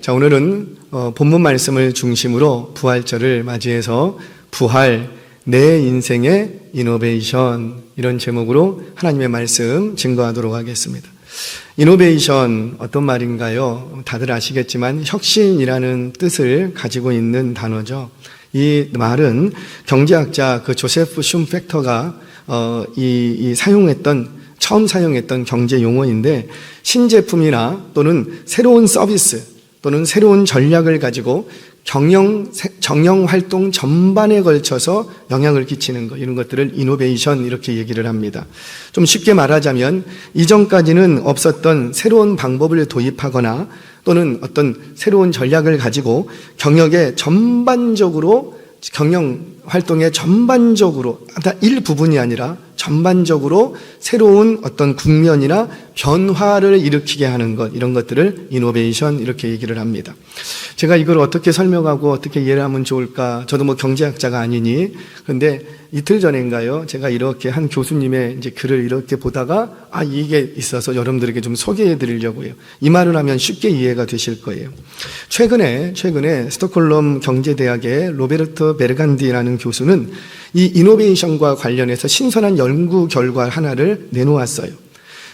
자, 오늘은 본문 말씀을 중심으로 부활절을 맞이해서 부활, 내 인생의 이노베이션, 이런 제목으로 하나님의 말씀 증거하도록 하겠습니다. 이노베이션 어떤 말인가요? 다들 아시겠지만 혁신이라는 뜻을 가지고 있는 단어죠. 이 말은 경제학자 조세프 슌팩터가 처음 사용했던 경제 용어인데, 신제품이나 또는 새로운 서비스 또는 새로운 전략을 가지고 경영 활동 전반에 걸쳐서 영향을 끼치는 것, 이런 것들을 이노베이션 이렇게 얘기를 합니다. 좀 쉽게 말하자면 이전까지는 없었던 새로운 방법을 도입하거나 또는 어떤 새로운 전략을 가지고 경영 활동의 전반적으로, 일부분이 아니라 전반적으로 새로운 어떤 국면이나 변화를 일으키게 하는 것, 이런 것들을 이노베이션 이렇게 얘기를 합니다. 제가 이걸 어떻게 설명하고 어떻게 이해를 하면 좋을까? 저도 경제학자가 아니니. 그런데 이틀 전인가요? 제가 이렇게 한 교수님의 글을 이렇게 보다가 이게 있어서 여러분들에게 좀 소개해 드리려고요. 이 말을 하면 쉽게 이해가 되실 거예요. 최근에 스톡홀름 경제대학의 로베르토 베르간디라는 교수는 이 이노베이션과 관련해서 신선한 연구 결과 하나를 내놓았어요.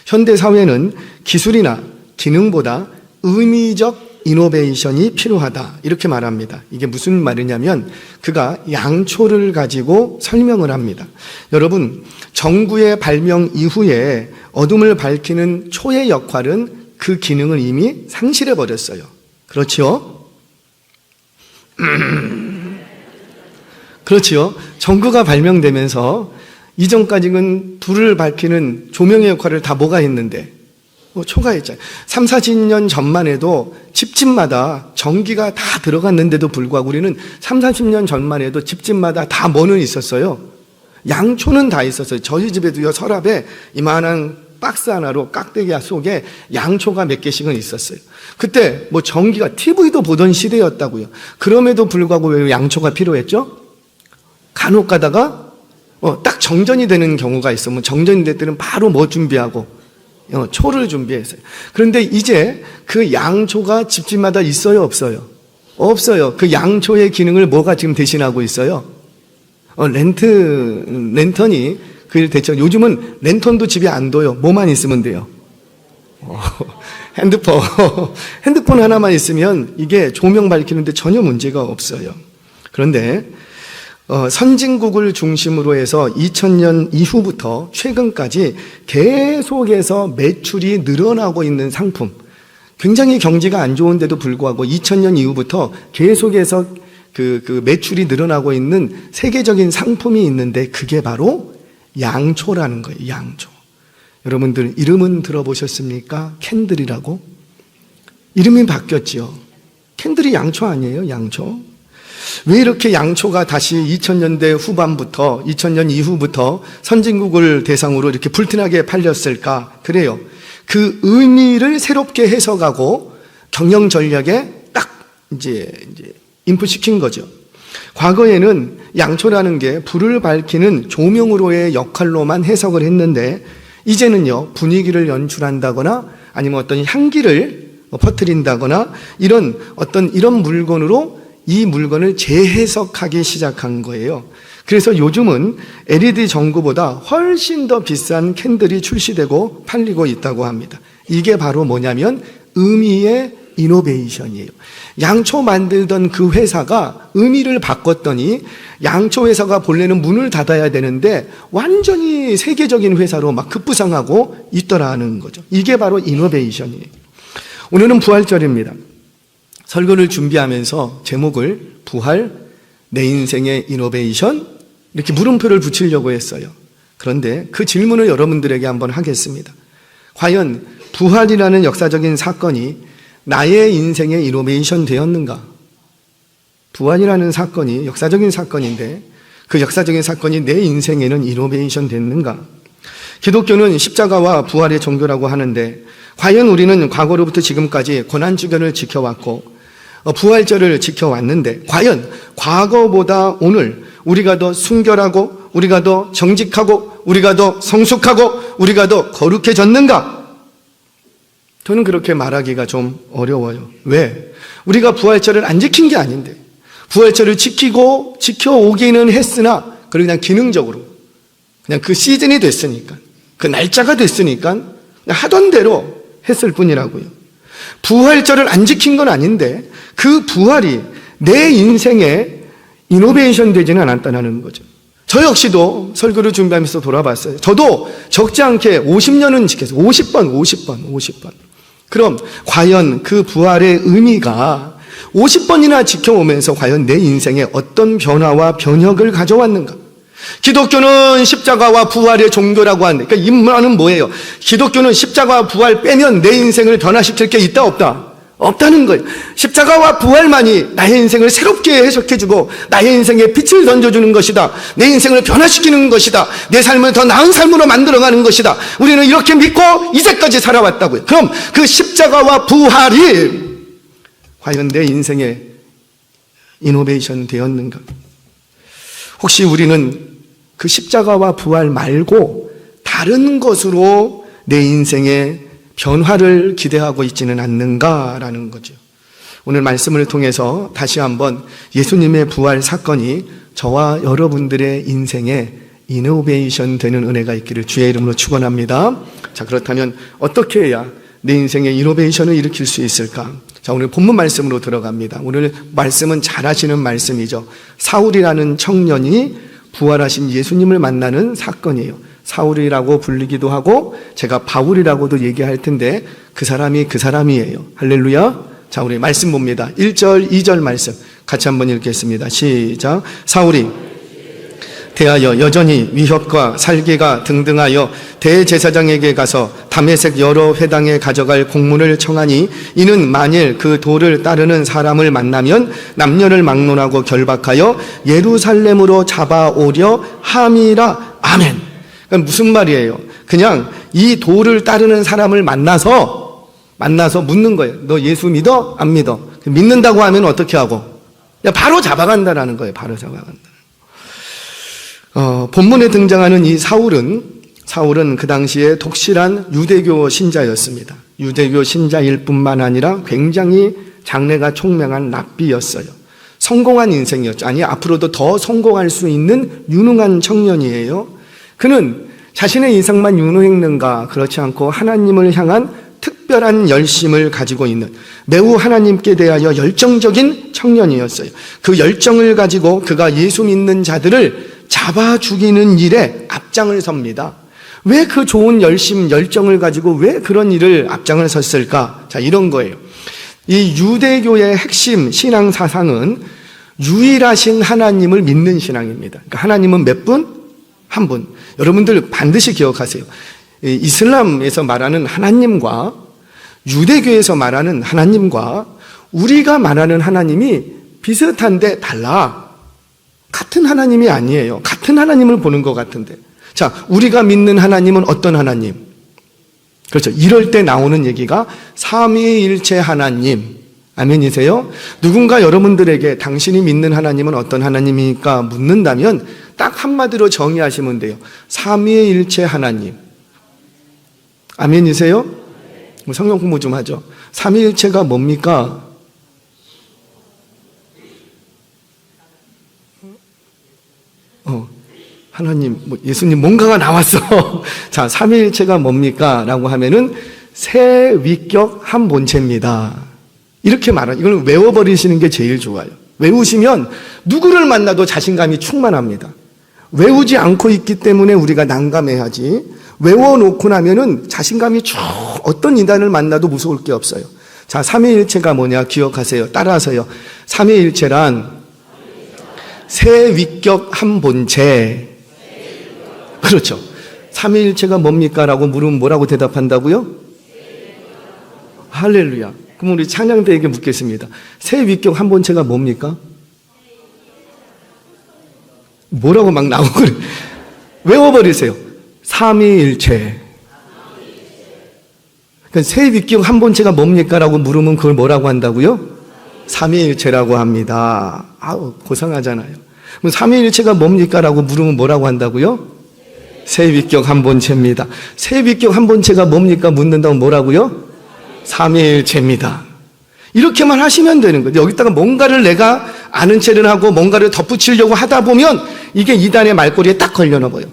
현대 사회는 기술이나 기능보다 의미적 이노베이션이 필요하다, 이렇게 말합니다. 이게 무슨 말이냐면 그가 양초를 가지고 설명을 합니다. 여러분, 전구의 발명 이후에 어둠을 밝히는 초의 역할은 그 기능을 이미 상실해 버렸어요. 그렇지요? 그렇지요? 전구가 발명되면서 이전까지는 불을 밝히는 조명의 역할을 다 뭐가 했는데? 초가 했잖아요. 3, 40년 전만 해도 집집마다 전기가 다 들어갔는데도 불구하고 우리는 3, 40년 전만 해도 집집마다 다 뭐는 있었어요? 양초는 다 있었어요. 저희 집에도요, 서랍에 이만한 박스 하나로 깍대기 속에 양초가 몇 개씩은 있었어요. 그때 전기가 TV도 보던 시대였다고요. 그럼에도 불구하고 왜 양초가 필요했죠? 간혹 가다가 딱 정전이 되는 경우가 있으면 정전이 될 때는 바로 준비하고 초를 준비했어요. 그런데 이제 그 양초가 집집마다 있어요, 없어요? 없어요. 그 양초의 기능을 뭐가 지금 대신하고 있어요? 랜턴이 그일 대체. 요즘은 랜턴도 집에 안 둬요. 뭐만 있으면 돼요? 핸드폰 하나만 있으면 이게 조명 밝히는데 전혀 문제가 없어요. 그런데 선진국을 중심으로 해서 2000년 이후부터 최근까지 계속해서 매출이 늘어나고 있는 상품, 굉장히 경제가 안 좋은데도 불구하고 2000년 이후부터 계속해서 그 매출이 늘어나고 있는 세계적인 상품이 있는데, 그게 바로 양초라는 거예요. 양초. 여러분들 이름은 들어보셨습니까? 캔들이라고? 이름이 바뀌었지요. 캔들이 양초 아니에요? 양초. 왜 이렇게 양초가 다시 2000년대 후반부터 2000년 이후부터 선진국을 대상으로 이렇게 불티나게 팔렸을까? 그래요. 그 의미를 새롭게 해석하고 경영 전략에 딱 이제 인풋시킨 거죠. 과거에는 양초라는 게 불을 밝히는 조명으로의 역할로만 해석을 했는데, 이제는요, 분위기를 연출한다거나 아니면 어떤 향기를 퍼뜨린다거나 이런 물건으로 이 물건을 재해석하기 시작한 거예요. 그래서 요즘은 LED 전구보다 훨씬 더 비싼 캔들이 출시되고 팔리고 있다고 합니다. 이게 바로 뭐냐면 의미의 이노베이션이에요. 양초 만들던 그 회사가 의미를 바꿨더니 양초 회사가 본래는 문을 닫아야 되는데 완전히 세계적인 회사로 막 급부상하고 있더라는 거죠. 이게 바로 이노베이션이에요. 오늘은 부활절입니다. 설교를 준비하면서 제목을 부활, 내 인생의 이노베이션, 이렇게 물음표를 붙이려고 했어요. 그런데 그 질문을 여러분들에게 한번 하겠습니다. 과연 부활이라는 역사적인 사건이 나의 인생의 이노베이션 되었는가? 부활이라는 사건이 역사적인 사건인데 그 역사적인 사건이 내 인생에는 이노베이션 됐는가? 기독교는 십자가와 부활의 종교라고 하는데, 과연 우리는 과거로부터 지금까지 고난주간을 지켜왔고 부활절을 지켜왔는데, 과연 과거보다 오늘 우리가 더 순결하고 우리가 더 정직하고 우리가 더 성숙하고 우리가 더 거룩해졌는가? 저는 그렇게 말하기가 좀 어려워요. 왜? 우리가 부활절을 안 지킨 게 아닌데, 부활절을 지켜오기는 했으나, 그냥 기능적으로, 그냥 그 시즌이 됐으니까, 그 날짜가 됐으니까, 그냥 하던 대로 했을 뿐이라고요. 부활절을 안 지킨 건 아닌데, 그 부활이 내 인생에 이노베이션 되지는 않았다는 거죠. 저 역시도 설교를 준비하면서 돌아봤어요. 저도 적지 않게 50년은 지켰어요. 50번. 그럼 과연 그 부활의 의미가 50번이나 지켜오면서 과연 내 인생에 어떤 변화와 변혁을 가져왔는가? 기독교는 십자가와 부활의 종교라고 하는데, 그러니까 이 말은 뭐예요? 기독교는 십자가와 부활 빼면 내 인생을 변화시킬 게 있다, 없다? 없다는 거예요. 십자가와 부활만이 나의 인생을 새롭게 해석해주고 나의 인생에 빛을 던져주는 것이다. 내 인생을 변화시키는 것이다. 내 삶을 더 나은 삶으로 만들어가는 것이다. 우리는 이렇게 믿고 이제까지 살아왔다고요. 그럼 그 십자가와 부활이 과연 내 인생에 이노베이션 되었는가? 혹시 우리는 그 십자가와 부활 말고 다른 것으로 내 인생에 변화를 기대하고 있지는 않는가라는 거죠. 오늘 말씀을 통해서 다시 한번 예수님의 부활 사건이 저와 여러분들의 인생에 이노베이션 되는 은혜가 있기를 주의 이름으로 축원합니다. 자, 그렇다면 어떻게 해야 내 인생에 이노베이션을 일으킬 수 있을까? 자, 오늘 본문 말씀으로 들어갑니다. 오늘 말씀은 잘 아시는 말씀이죠. 사울이라는 청년이 부활하신 예수님을 만나는 사건이에요. 사울이라고 불리기도 하고 제가 바울이라고도 얘기할 텐데 그 사람이에요. 할렐루야. 자, 우리 말씀 봅니다. 1절, 2절 말씀 같이 한번 읽겠습니다. 시작. 사울이 대하여 여전히 위협과 살기가 등등하여 대제사장에게 가서 다메섹 여러 회당에 가져갈 공문을 청하니 이는 만일 그 도를 따르는 사람을 만나면 남녀를 막론하고 결박하여 예루살렘으로 잡아오려 함이라. 아멘. 그러니까 무슨 말이에요? 그냥 이 도를 따르는 사람을 만나서 묻는 거예요. 너 예수 믿어? 안 믿어? 믿는다고 하면 어떻게 하고? 바로 잡아간다라는 거예요. 바로 잡아간다. 본문에 등장하는 이 사울은 그 당시에 독실한 유대교 신자였습니다. 유대교 신자일 뿐만 아니라 굉장히 장래가 총명한 랍비였어요. 성공한 인생이었죠. 아니, 앞으로도 더 성공할 수 있는 유능한 청년이에요. 그는 자신의 인생만 유능했는가? 그렇지 않고 하나님을 향한 특별한 열심을 가지고 있는 매우 하나님께 대하여 열정적인 청년이었어요. 그 열정을 가지고 그가 예수 믿는 자들을 잡아 죽이는 일에 앞장을 섭니다. 왜 그 좋은 열정을 가지고 왜 그런 일을 앞장을 섰을까? 자, 이런 거예요. 이 유대교의 핵심 신앙 사상은 유일하신 하나님을 믿는 신앙입니다. 그러니까 하나님은 몇 분? 한 분. 여러분들 반드시 기억하세요. 이슬람에서 말하는 하나님과 유대교에서 말하는 하나님과 우리가 말하는 하나님이 비슷한데 달라. 같은 하나님이 아니에요. 같은 하나님을 보는 것 같은데. 자, 우리가 믿는 하나님은 어떤 하나님? 그렇죠. 이럴 때 나오는 얘기가 삼위일체 하나님. 아멘이세요? 누군가 여러분들에게 당신이 믿는 하나님은 어떤 하나님입니까? 묻는다면 딱 한마디로 정의하시면 돼요. 삼위일체 하나님. 아멘이세요? 성경 공부 좀 하죠. 삼위일체가 뭡니까? 하나님, 예수님 뭔가가 나왔어. 자, 삼위일체가 뭡니까? 라고 하면은 세 위격 한 본체입니다. 이렇게 말하는, 이걸 외워버리시는 게 제일 좋아요. 외우시면 누구를 만나도 자신감이 충만합니다. 외우지 않고 있기 때문에 우리가 난감해하지, 외워놓고 나면은 자신감이 쭉 어떤 인간을 만나도 무서울 게 없어요. 자, 삼위일체가 뭐냐 기억하세요. 따라서요. 삼위일체란 세 위격 한 본체. 그렇죠. 삼위일체가 뭡니까? 라고 물으면 뭐라고 대답한다고요? 할렐루야. 그럼 우리 찬양대에게 묻겠습니다. 세 위격 한 본체가 뭡니까? 뭐라고 막 나오고 그래. 외워버리세요. 삼위일체. 그러니까 세 위격 한 본체가 뭡니까? 라고 물으면 그걸 뭐라고 한다고요? 삼위일체라고 합니다. 아우, 고상하잖아요. 그럼 삼위일체가 뭡니까? 라고 물으면 뭐라고 한다고요? 세 위격 한 본체입니다. 세 위격 한 본체가 뭡니까? 묻는다면 뭐라고요? 삼위일체입니다. 이렇게만 하시면 되는 거예요. 여기다가 뭔가를 내가 아는 체를 하고 뭔가를 덧붙이려고 하다 보면 이게 이단의 말꼬리에 딱 걸려나봐요.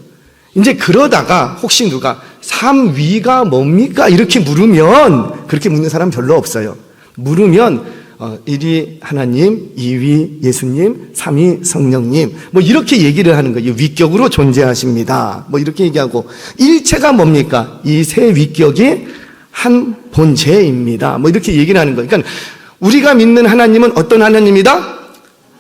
이제 그러다가 혹시 누가 삼위가 뭡니까? 이렇게 물으면, 그렇게 묻는 사람 별로 없어요. 물으면 1위 하나님, 2위 예수님, 3위 성령님 뭐 이렇게 얘기를 하는 거예요. 위격으로 존재하십니다. 뭐 이렇게 얘기하고, 일체가 뭡니까? 이 세 위격이 한 본체입니다. 뭐 이렇게 얘기를 하는 거예요. 그러니까 우리가 믿는 하나님은 어떤 하나님이다?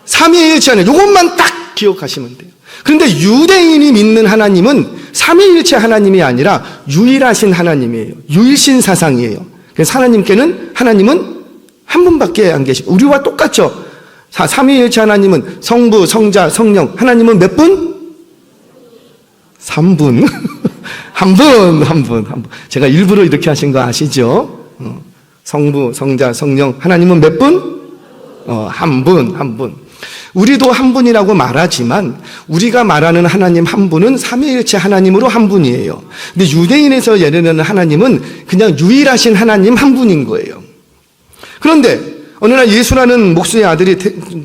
삼위일체 하나님. 이것만 딱 기억하시면 돼요. 그런데 유대인이 믿는 하나님은 삼위일체 하나님이 아니라 유일하신 하나님이에요. 유일신 사상이에요. 그래서 하나님은 한 분밖에 안 계시고, 우리와 똑같죠. 삼위일체 하나님은 성부, 성자, 성령. 하나님은 몇 분? 3분. 한 분. 제가 일부러 이렇게 하신 거 아시죠? 성부, 성자, 성령. 하나님은 몇 분? 한 분. 우리도 한 분이라고 말하지만 우리가 말하는 하나님 한 분은 삼위일체 하나님으로 한 분이에요. 근데 유대인에서 예르는 하나님은 그냥 유일하신 하나님 한 분인 거예요. 그런데 어느 날 예수라는 목수의 아들이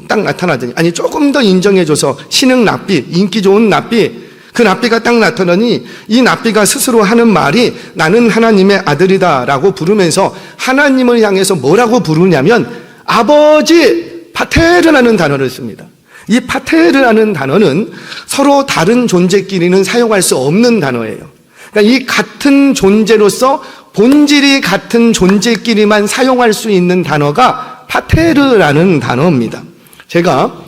딱 나타나더니, 아니 조금 더 인정해줘서 신흥 납비, 인기 좋은 납비, 그 납비가 딱 나타나니 이 납비가 스스로 하는 말이 나는 하나님의 아들이다 라고 부르면서 하나님을 향해서 뭐라고 부르냐면 아버지 파테르라는 단어를 씁니다. 이 파테르라는 단어는 서로 다른 존재끼리는 사용할 수 없는 단어예요. 그러니까 이 같은 존재로서 본질이 같은 존재끼리만 사용할 수 있는 단어가 파테르라는 단어입니다. 제가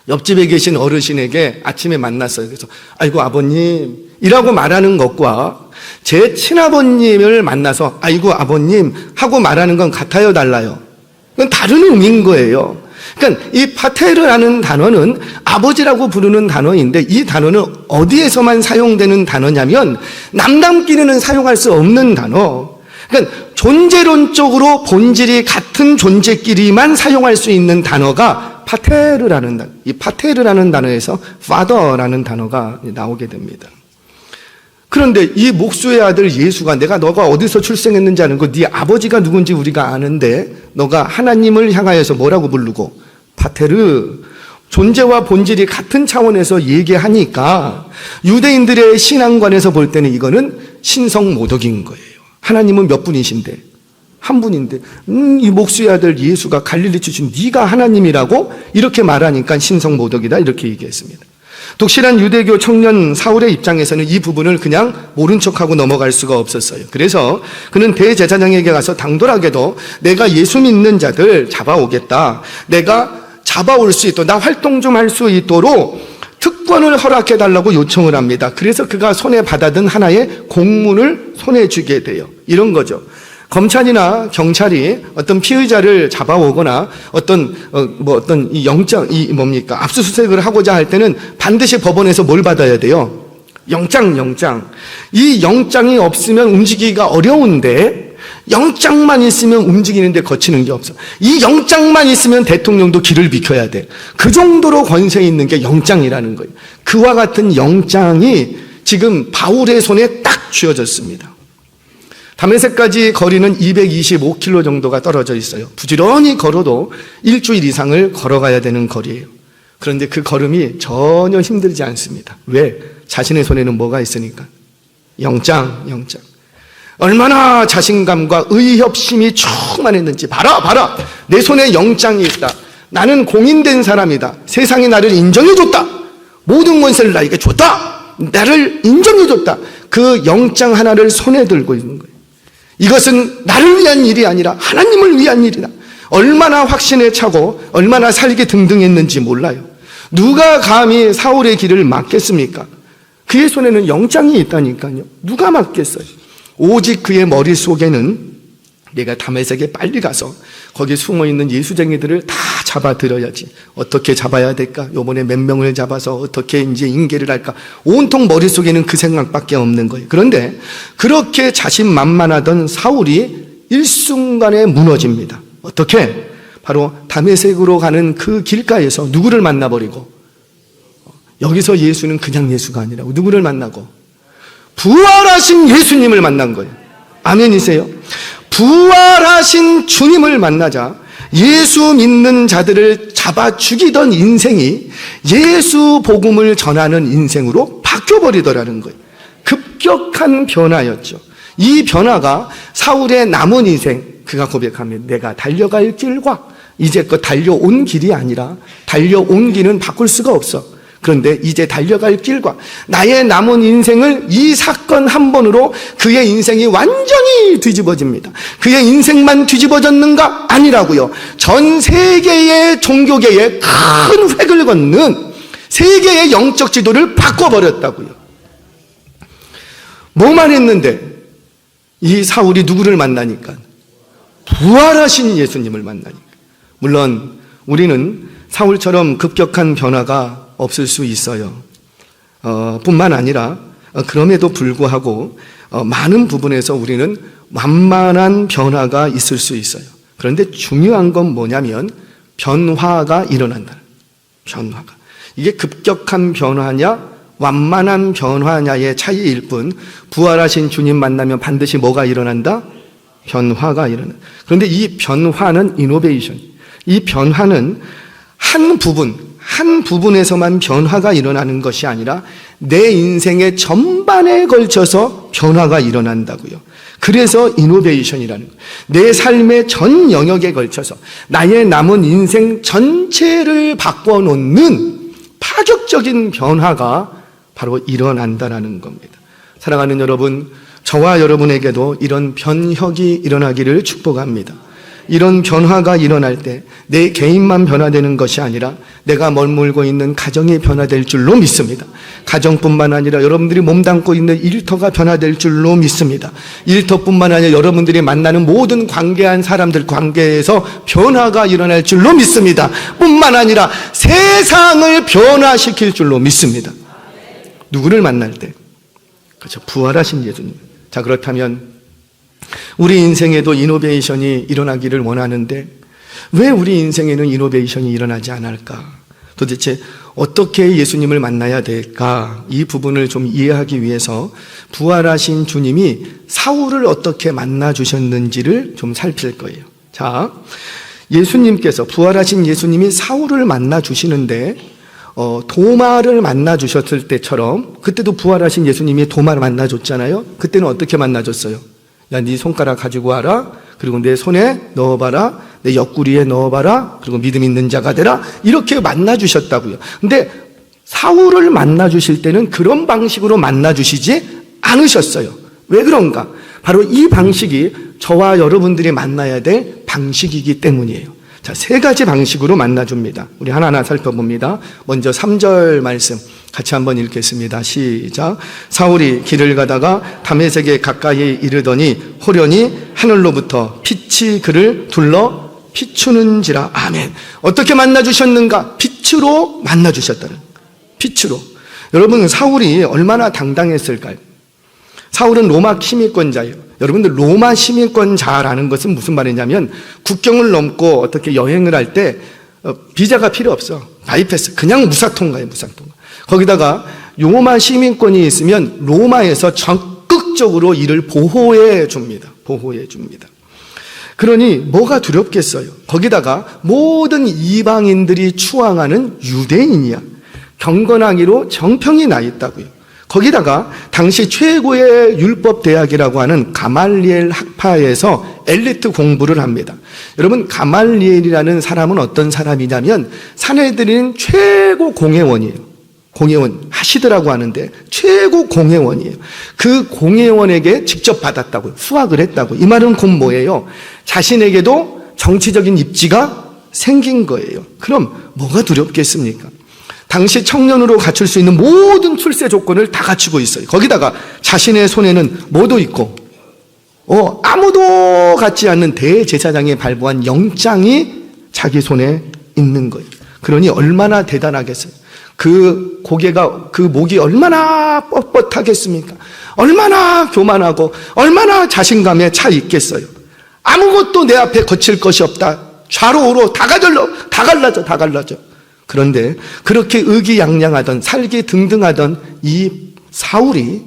옆집에 계신 어르신에게 아침에 만났어요. 그래서 아이고 아버님 이라고 말하는 것과 제 친아버님을 만나서 아이고 아버님 하고 말하는 건 같아요, 달라요? 그건 다른 의미인 거예요. 그러니까 이 파테르라는 단어는 아버지라고 부르는 단어인데, 이 단어는 어디에서만 사용되는 단어냐면 남남끼리는 사용할 수 없는 단어. 그러니까 존재론적으로 본질이 같은 존재끼리만 사용할 수 있는 단어가 파테르라는 단어. 이 파테르라는 단어에서 father라는 단어가 나오게 됩니다. 그런데 이 목수의 아들 예수가 너가 어디서 출생했는지 아는 거, 네 아버지가 누군지 우리가 아는데 너가 하나님을 향하여서 뭐라고 부르고? 파테르. 존재와 본질이 같은 차원에서 얘기하니까 유대인들의 신앙관에서 볼 때는 이거는 신성모독인 거예요. 하나님은 몇 분이신데? 한 분인데 이 목수의 아들 예수가 갈릴리 출신 네가 하나님이라고 이렇게 말하니까 신성모독이다 이렇게 얘기했습니다. 독실한 유대교 청년 사울의 입장에서는 이 부분을 그냥 모른 척하고 넘어갈 수가 없었어요. 그래서 그는 대제사장에게 가서 당돌하게도 내가 예수 믿는 자들 잡아오겠다, 내가 잡아올 수 있도록, 나 활동 좀 할 수 있도록 특권을 허락해달라고 요청을 합니다. 그래서 그가 손에 받아든 하나의 공문을 손에 쥐게 돼요. 이런 거죠. 검찰이나 경찰이 어떤 피의자를 잡아오거나 어떤 이 영장, 뭡니까? 압수수색을 하고자 할 때는 반드시 법원에서 뭘 받아야 돼요? 영장. 이 영장이 없으면 움직이기가 어려운데 영장만 있으면 움직이는데 거치는 게 없어. 이 영장만 있으면 대통령도 길을 비켜야 돼. 그 정도로 권세 있는 게 영장이라는 거예요. 그와 같은 영장이 지금 바울의 손에 딱 쥐어졌습니다. 다메섹까지 거리는 225km 정도가 떨어져 있어요. 부지런히 걸어도 일주일 이상을 걸어가야 되는 거리예요. 그런데 그 걸음이 전혀 힘들지 않습니다. 왜? 자신의 손에는 뭐가 있으니까? 영장. 얼마나 자신감과 의협심이 충만했는지 봐라. 내 손에 영장이 있다. 나는 공인된 사람이다. 세상이 나를 인정해줬다. 모든 권세를 나에게 줬다. 나를 인정해줬다. 그 영장 하나를 손에 들고 있는 거예요. 이것은 나를 위한 일이 아니라 하나님을 위한 일이다. 얼마나 확신에 차고 얼마나 살기 등등했는지 몰라요. 누가 감히 사울의 길을 막겠습니까? 그의 손에는 영장이 있다니까요. 누가 막겠어요? 오직 그의 머릿속에는 내가 다메섹에 빨리 가서 거기 숨어있는 예수쟁이들을 다 잡아들여야지. 어떻게 잡아야 될까? 요번에 몇 명을 잡아서 어떻게 이제 인계를 할까? 온통 머릿속에는 그 생각밖에 없는 거예요. 그런데 그렇게 자신만만하던 사울이 일순간에 무너집니다. 어떻게? 바로 다메섹으로 가는 그 길가에서 누구를 만나버리고, 여기서 예수는 그냥 예수가 아니라고 누구를 만나고? 부활하신 예수님을 만난 거예요. 아멘이세요? 부활하신 주님을 만나자 예수 믿는 자들을 잡아 죽이던 인생이 예수 복음을 전하는 인생으로 바뀌어버리더라는 거예요. 급격한 변화였죠. 이 변화가 사울의 남은 인생, 그가 고백합니다. 내가 달려갈 길과 이제껏 달려온 길이 아니라 달려온 길은 바꿀 수가 없어. 그런데 이제 달려갈 길과 나의 남은 인생을 이 사건 한 번으로 그의 인생이 완전히 뒤집어집니다. 그의 인생만 뒤집어졌는가? 아니라고요. 전 세계의 종교계에 큰 획을 걷는 세계의 영적 지도를 바꿔버렸다고요. 뭐만 했는데 이 사울이 누구를 만나니까? 부활하신 예수님을 만나니까. 물론 우리는 사울처럼 급격한 변화가 없을 수 있어요. 뿐만 아니라 그럼에도 불구하고 많은 부분에서 우리는 완만한 변화가 있을 수 있어요. 그런데 중요한 건 뭐냐면 변화가 일어난다. 변화가. 이게 급격한 변화냐 완만한 변화냐의 차이일 뿐 부활하신 주님 만나면 반드시 뭐가 일어난다? 변화가 일어난다. 그런데 이 변화는 이노베이션. 이 변화는 한 부분에서만 변화가 일어나는 것이 아니라 내 인생의 전반에 걸쳐서 변화가 일어난다고요. 그래서 이노베이션이라는 거예요. 내 삶의 전 영역에 걸쳐서 나의 남은 인생 전체를 바꿔놓는 파격적인 변화가 바로 일어난다는 겁니다. 사랑하는 여러분, 저와 여러분에게도 이런 변혁이 일어나기를 축복합니다. 이런 변화가 일어날 때 내 개인만 변화되는 것이 아니라 내가 머물고 있는 가정이 변화될 줄로 믿습니다. 가정뿐만 아니라 여러분들이 몸담고 있는 일터가 변화될 줄로 믿습니다. 일터뿐만 아니라 여러분들이 만나는 모든 관계한 사람들 관계에서 변화가 일어날 줄로 믿습니다. 뿐만 아니라 세상을 변화시킬 줄로 믿습니다. 누구를 만날 때? 그렇죠. 부활하신 예수님. 자, 그렇다면 우리 인생에도 이노베이션이 일어나기를 원하는데 왜 우리 인생에는 이노베이션이 일어나지 않을까? 도대체 어떻게 예수님을 만나야 될까? 이 부분을 좀 이해하기 위해서 부활하신 주님이 사울을 어떻게 만나 주셨는지를 좀 살필 거예요. 자, 예수님께서 부활하신 예수님이 사울을 만나 주시는데 도마를 만나 주셨을 때처럼 그때도 부활하신 예수님이 도마를 만나 줬잖아요. 그때는 어떻게 만나 줬어요? 야, 네 손가락 가지고 와라. 그리고 내 손에 넣어봐라. 내 옆구리에 넣어봐라. 그리고 믿음 있는 자가 되라. 이렇게 만나 주셨다고요. 근데 사울을 만나 주실 때는 그런 방식으로 만나 주시지 않으셨어요. 왜 그런가? 바로 이 방식이 저와 여러분들이 만나야 될 방식이기 때문이에요. 자, 세 가지 방식으로 만나줍니다. 우리 하나하나 살펴봅니다. 먼저 3절 말씀 같이 한번 읽겠습니다. 시작. 사울이 길을 가다가 다메섹에 가까이 이르더니 호련히 하늘로부터 빛이 그를 둘러 비추는지라. 아멘. 어떻게 만나주셨는가? 빛으로 만나주셨다는. 빛으로. 여러분, 사울이 얼마나 당당했을까요? 사울은 로마 시민권자예요. 여러분들, 로마 시민권자라는 것은 무슨 말이냐면 국경을 넘고 어떻게 여행을 할 때 비자가 필요 없어. 바이패스. 그냥 무사통과예요. 무사통과. 거기다가 로마 시민권이 있으면 로마에서 적극적으로 이를 보호해 줍니다. 보호해 줍니다. 그러니 뭐가 두렵겠어요? 거기다가 모든 이방인들이 추앙하는 유대인이야. 경건하기로 정평이 나 있다고요. 거기다가 당시 최고의 율법대학이라고 하는 가말리엘 학파에서 엘리트 공부를 합니다. 여러분, 가말리엘이라는 사람은 어떤 사람이냐면 사내들인 최고 공회원이에요. 공회원 하시드라고 하는데 최고 공회원이에요. 그 공회원에게 직접 받았다고요. 수학을 했다고. 이 말은 곧 뭐예요? 자신에게도 정치적인 입지가 생긴 거예요. 그럼 뭐가 두렵겠습니까? 당시 청년으로 갖출 수 있는 모든 출세 조건을 다 갖추고 있어요. 거기다가 자신의 손에는 뭐도 있고 아무도 갖지 않는 대제사장이 발부한 영장이 자기 손에 있는 거예요. 그러니 얼마나 대단하겠어요. 그 고개가, 그 목이 얼마나 뻣뻣하겠습니까? 얼마나 교만하고 얼마나 자신감에 차 있겠어요. 아무것도 내 앞에 거칠 것이 없다. 좌로 우로 다 갈라져. 그런데 그렇게 의기양양하던 살기 등등하던 이 사울이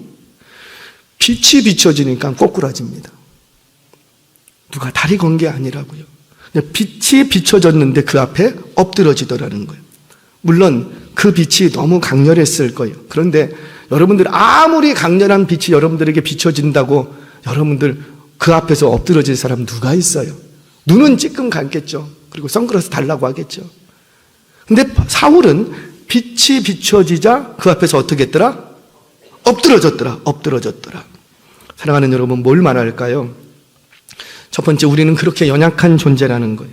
빛이 비춰지니까 꼬꾸라집니다. 누가 다리 건 게 아니라고요. 빛이 비춰졌는데 그 앞에 엎드러지더라는 거예요. 물론 그 빛이 너무 강렬했을 거예요. 그런데 여러분들 아무리 강렬한 빛이 여러분들에게 비춰진다고 여러분들 그 앞에서 엎드러질 사람 누가 있어요? 눈은 찔끔 감겠죠. 그리고 선글라스 달라고 하겠죠. 근데 사울은 빛이 비춰지자 그 앞에서 어떻게 했더라? 엎드러졌더라. 사랑하는 여러분, 뭘 말할까요? 첫 번째, 우리는 그렇게 연약한 존재라는 거예요.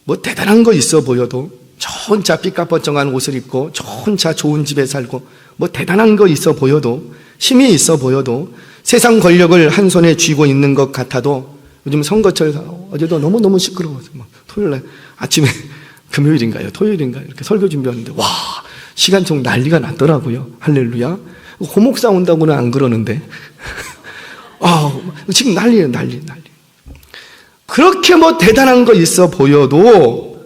뭐 대단한 거 있어 보여도, 저 혼자 삐까뻔쩍한 옷을 입고 저 혼자 좋은 집에 살고 뭐 대단한 거 있어 보여도, 힘이 있어 보여도, 세상 권력을 한 손에 쥐고 있는 것 같아도, 요즘 선거철 어제도 너무너무 시끄러워서 토요일날 아침에 토요일인가요? 이렇게 설교 준비하는데 와, 시간총 난리가 났더라고요. 할렐루야. 고목사 온다고는 안 그러는데 지금 난리예요. 그렇게 뭐 대단한 거 있어 보여도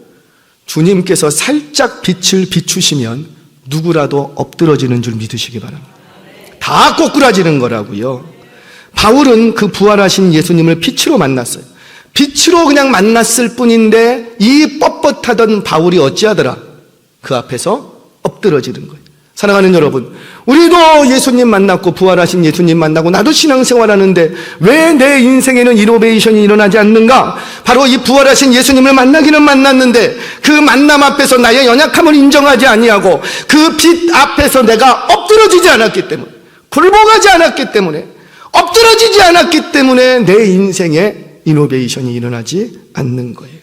주님께서 살짝 빛을 비추시면 누구라도 엎드러지는 줄 믿으시기 바랍니다. 다 꼬꾸라지는 거라고요. 바울은 그 부활하신 예수님을 빛으로 만났어요. 빛으로 그냥 만났을 뿐인데 이 뻣뻣하던 바울이 어찌하더라? 그 앞에서 엎드러지는 거예요. 사랑하는 여러분, 우리도 예수님 만났고 부활하신 예수님 만나고 나도 신앙생활하는데 왜 내 인생에는 이노베이션이 일어나지 않는가? 바로 이 부활하신 예수님을 만나기는 만났는데 그 만남 앞에서 나의 연약함을 인정하지 아니하고 그 빛 앞에서 내가 엎드러지지 않았기 때문에, 굴복하지 않았기 때문에, 엎드러지지 않았기 때문에 내 인생에 이노베이션이 일어나지 않는 거예요.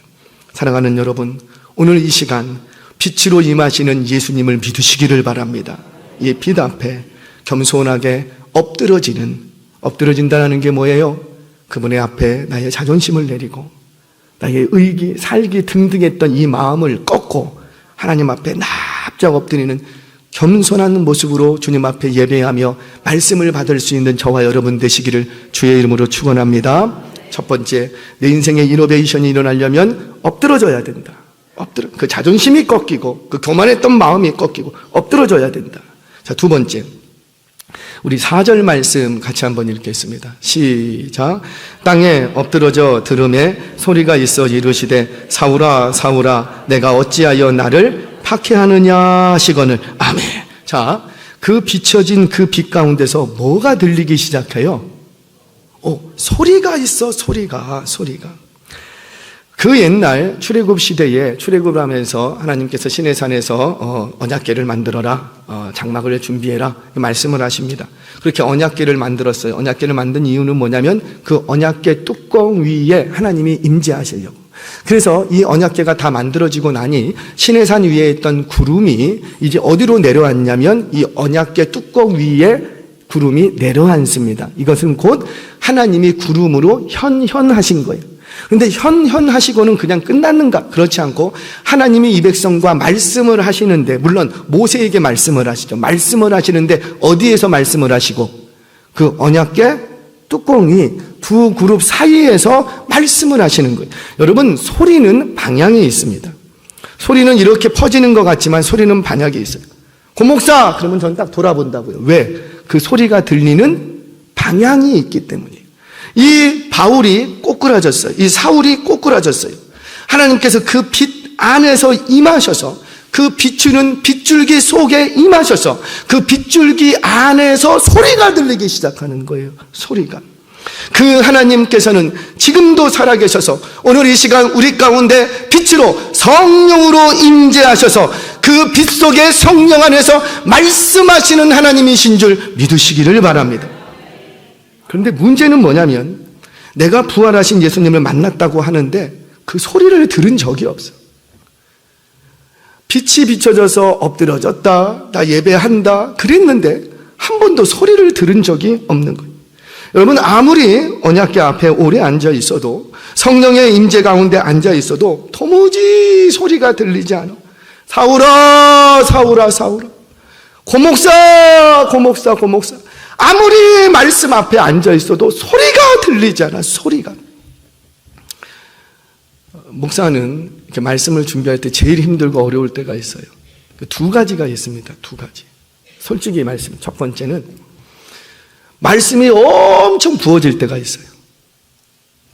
사랑하는 여러분, 오늘 이 시간 빛으로 임하시는 예수님을 믿으시기를 바랍니다. 이 빛 앞에 겸손하게 엎드러진다는 게 뭐예요? 그분의 앞에 나의 자존심을 내리고 나의 의기, 살기 등등했던 이 마음을 꺾고 하나님 앞에 납작 엎드리는 겸손한 모습으로 주님 앞에 예배하며 말씀을 받을 수 있는 저와 여러분 되시기를 주의 이름으로 축원합니다. 첫 번째, 내 인생에 이노베이션이 일어나려면 엎드러져야 된다. 그 자존심이 꺾이고 그 교만했던 마음이 꺾이고 엎드러져야 된다. 자, 두 번째, 우리 4절 말씀 같이 한번 읽겠습니다. 시작. 땅에 엎드러져 들음에 소리가 있어 이르시되 사울아 사울아 내가 어찌하여 나를 박해하느냐 하시거늘. 아멘. 자, 그 비춰진 그 빛 가운데서 뭐가 들리기 시작해요? 소리가 있어. 소리가. 그 옛날 출애굽 시대에 출애굽을 하면서 하나님께서 시내산에서 언약궤를 만들어라, 장막을 준비해라 말씀을 하십니다. 그렇게 언약궤를 만들었어요. 언약궤를 만든 이유는 뭐냐면 그 언약궤 뚜껑 위에 하나님이 임재하시려고. 그래서 이 언약궤가 다 만들어지고 나니 시내산 위에 있던 구름이 이제 어디로 내려앉냐면 이 언약궤 뚜껑 위에 구름이 내려앉습니다. 이것은 곧 하나님이 구름으로 현현하신 거예요. 그런데 현현하시고는 그냥 끝났는가? 그렇지 않고 하나님이 이 백성과 말씀을 하시는데, 물론 모세에게 말씀을 하시죠. 말씀을 하시는데 어디에서 말씀을 하시고? 그 언약궤 뚜껑이 두 그룹 사이에서 말씀을 하시는 거예요. 여러분, 소리는 방향이 있습니다. 소리는 이렇게 퍼지는 것 같지만 소리는 방향이 있어요. 고목사! 그러면 저는 딱 돌아본다고요. 왜? 그 소리가 들리는 방향이 있기 때문이에요. 이 바울이 꼬꾸라졌어요. 이 사울이 꼬꾸라졌어요. 하나님께서 그 빛 안에서 임하셔서 그 비추는 빗줄기 속에 임하셔서 그 빗줄기 안에서 소리가 들리기 시작하는 거예요. 소리가. 그 하나님께서는 지금도 살아계셔서 오늘 이 시간 우리 가운데 빛으로 성령으로 임재하셔서 그 빛 속에 성령 안에서 말씀하시는 하나님이신 줄 믿으시기를 바랍니다. 그런데 문제는 뭐냐면 내가 부활하신 예수님을 만났다고 하는데 그 소리를 들은 적이 없어. 빛이 비춰져서 엎드러졌다, 나 예배한다 그랬는데 한 번도 소리를 들은 적이 없는 거예요. 여러분, 아무리 언약궤 앞에 오래 앉아 있어도, 성령의 임재 가운데 앉아 있어도 도무지 소리가 들리지 않아. 사울아 사울아 사울아, 고목사 고목사 고목사, 아무리 말씀 앞에 앉아 있어도 소리가 들리지 않아. 소리가. 목사는 이렇게 말씀을 준비할 때 제일 힘들고 어려울 때가 있어요. 두 가지가 있습니다. 두 가지. 솔직히 말씀. 첫 번째는 말씀이 엄청 부어질 때가 있어요.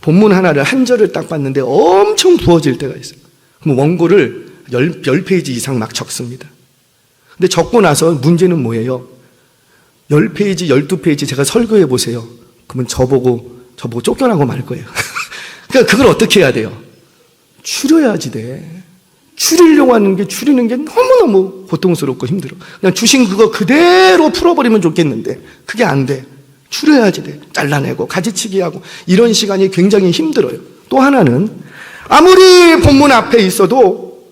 본문 하나를 한 절을 딱 봤는데 엄청 부어질 때가 있어요. 그럼 원고를 10페이지 이상 막 적습니다. 근데 적고 나서 문제는 뭐예요? 10페이지, 12페이지 제가 설교해 보세요. 그러면 저보고 쫓겨나고 말 거예요. 그러니까 그걸 어떻게 해야 돼요? 줄여야지 돼. 줄이려고 하는 게 줄이는 게 너무너무 고통스럽고 힘들어. 그냥 주신 그거 그대로 풀어버리면 좋겠는데 그게 안 돼. 줄여야지 돼. 잘라내고 가지치기 하고 이런 시간이 굉장히 힘들어요. 또 하나는 아무리 본문 앞에 있어도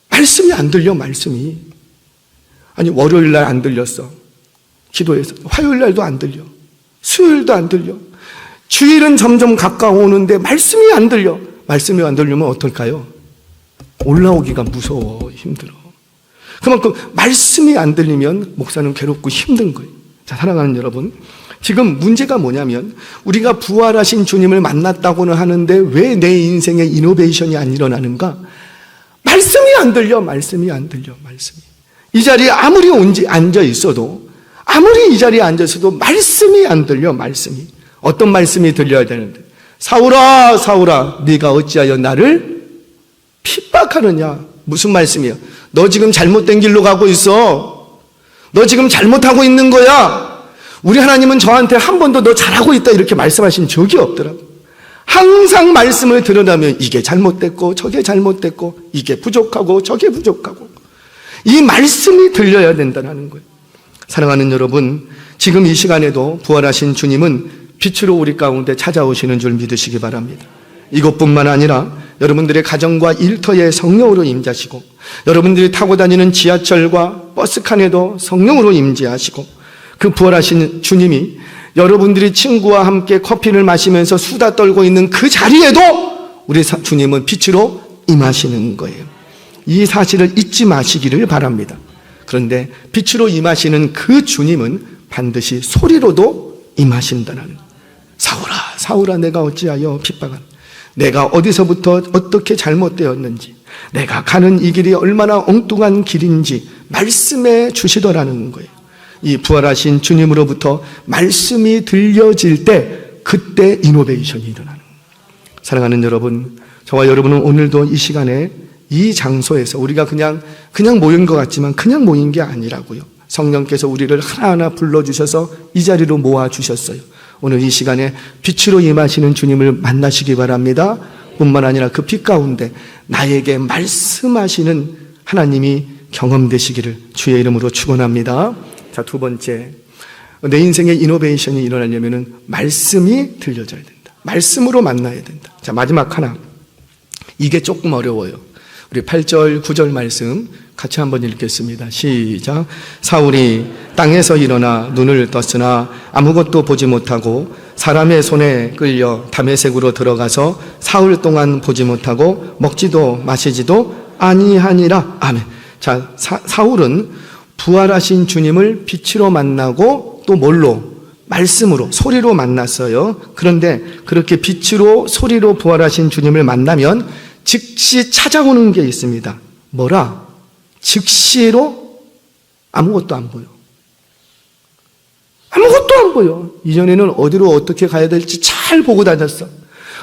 말씀이 안 들려. 말씀이. 아니 월요일 날 안 들렸어. 기도해서. 화요일 날도 안 들려. 수요일도 안 들려. 주일은 점점 가까워오는데 말씀이 안 들려. 말씀이 안 들리면 어떨까요? 올라오기가 무서워. 힘들어. 그만큼 말씀이 안 들리면 목사는 괴롭고 힘든 거예요. 자, 사랑하는 여러분, 지금 문제가 뭐냐면 우리가 부활하신 주님을 만났다고는 하는데 왜 내 인생에 이노베이션이 안 일어나는가? 말씀이 안 들려. 말씀이 안 들려. 말씀이. 이 자리에 아무리 앉아 있어도 아무리 이 자리에 앉아 있어도 말씀이 안 들려. 말씀이. 어떤 말씀이 들려야 되는데, 사울아 사울아 네가 어찌하여 나를 핍박하느냐. 무슨 말씀이에요? 너 지금 잘못된 길로 가고 있어. 너 지금 잘못하고 있는 거야. 우리 하나님은 저한테 한 번도 너 잘하고 있다 이렇게 말씀하신 적이 없더라고. 항상 말씀을 들여다보면 이게 잘못됐고 저게 잘못됐고 이게 부족하고 저게 부족하고 이 말씀이 들려야 된다는 거예요. 사랑하는 여러분, 지금 이 시간에도 부활하신 주님은 빛으로 우리 가운데 찾아오시는 줄 믿으시기 바랍니다. 이것뿐만 아니라 여러분들의 가정과 일터에 성령으로 임재하시고 여러분들이 타고 다니는 지하철과 버스칸에도 성령으로 임재하시고 그 부활하신 주님이 여러분들이 친구와 함께 커피를 마시면서 수다 떨고 있는 그 자리에도 우리 주님은 빛으로 임하시는 거예요. 이 사실을 잊지 마시기를 바랍니다. 그런데 빛으로 임하시는 그 주님은 반드시 소리로도 임하신다는 거예요. 사울아 사울아 내가 어찌하여 핍박한, 내가 어디서부터 어떻게 잘못되었는지, 내가 가는 이 길이 얼마나 엉뚱한 길인지 말씀해 주시더라는 거예요. 이 부활하신 주님으로부터 말씀이 들려질 때 그때 이노베이션이 일어나는 거예요. 사랑하는 여러분, 저와 여러분은 오늘도 이 시간에 이 장소에서 우리가 그냥 모인 것 같지만 그냥 모인 게 아니라고요. 성령께서 우리를 하나하나 불러주셔서 이 자리로 모아주셨어요. 오늘 이 시간에 빛으로 임하시는 주님을 만나시기 바랍니다. 뿐만 아니라 그 빛 가운데 나에게 말씀하시는 하나님이 경험되시기를 주의 이름으로 축원합니다. 자, 두 번째, 내 인생에 이노베이션이 일어나려면 말씀이 들려져야 된다. 말씀으로 만나야 된다. 자, 마지막 하나, 이게 조금 어려워요. 우리 8절 9절 말씀 같이 한번 읽겠습니다. 시작. 사울이 땅에서 일어나 눈을 떴으나 아무것도 보지 못하고 사람의 손에 끌려 다메섹으로 들어가서 사흘 동안 보지 못하고 먹지도 마시지도 아니하니라. 아멘. 자, 사울은 부활하신 주님을 빛으로 만나고 또 뭘로? 말씀으로, 소리로 만났어요. 그런데 그렇게 빛으로 소리로 부활하신 주님을 만나면 즉시 찾아오는 게 있습니다. 뭐라? 즉시로 아무것도 안 보여. 아무것도 안 보여. 이전에는 어디로 어떻게 가야 될지 잘 보고 다녔어.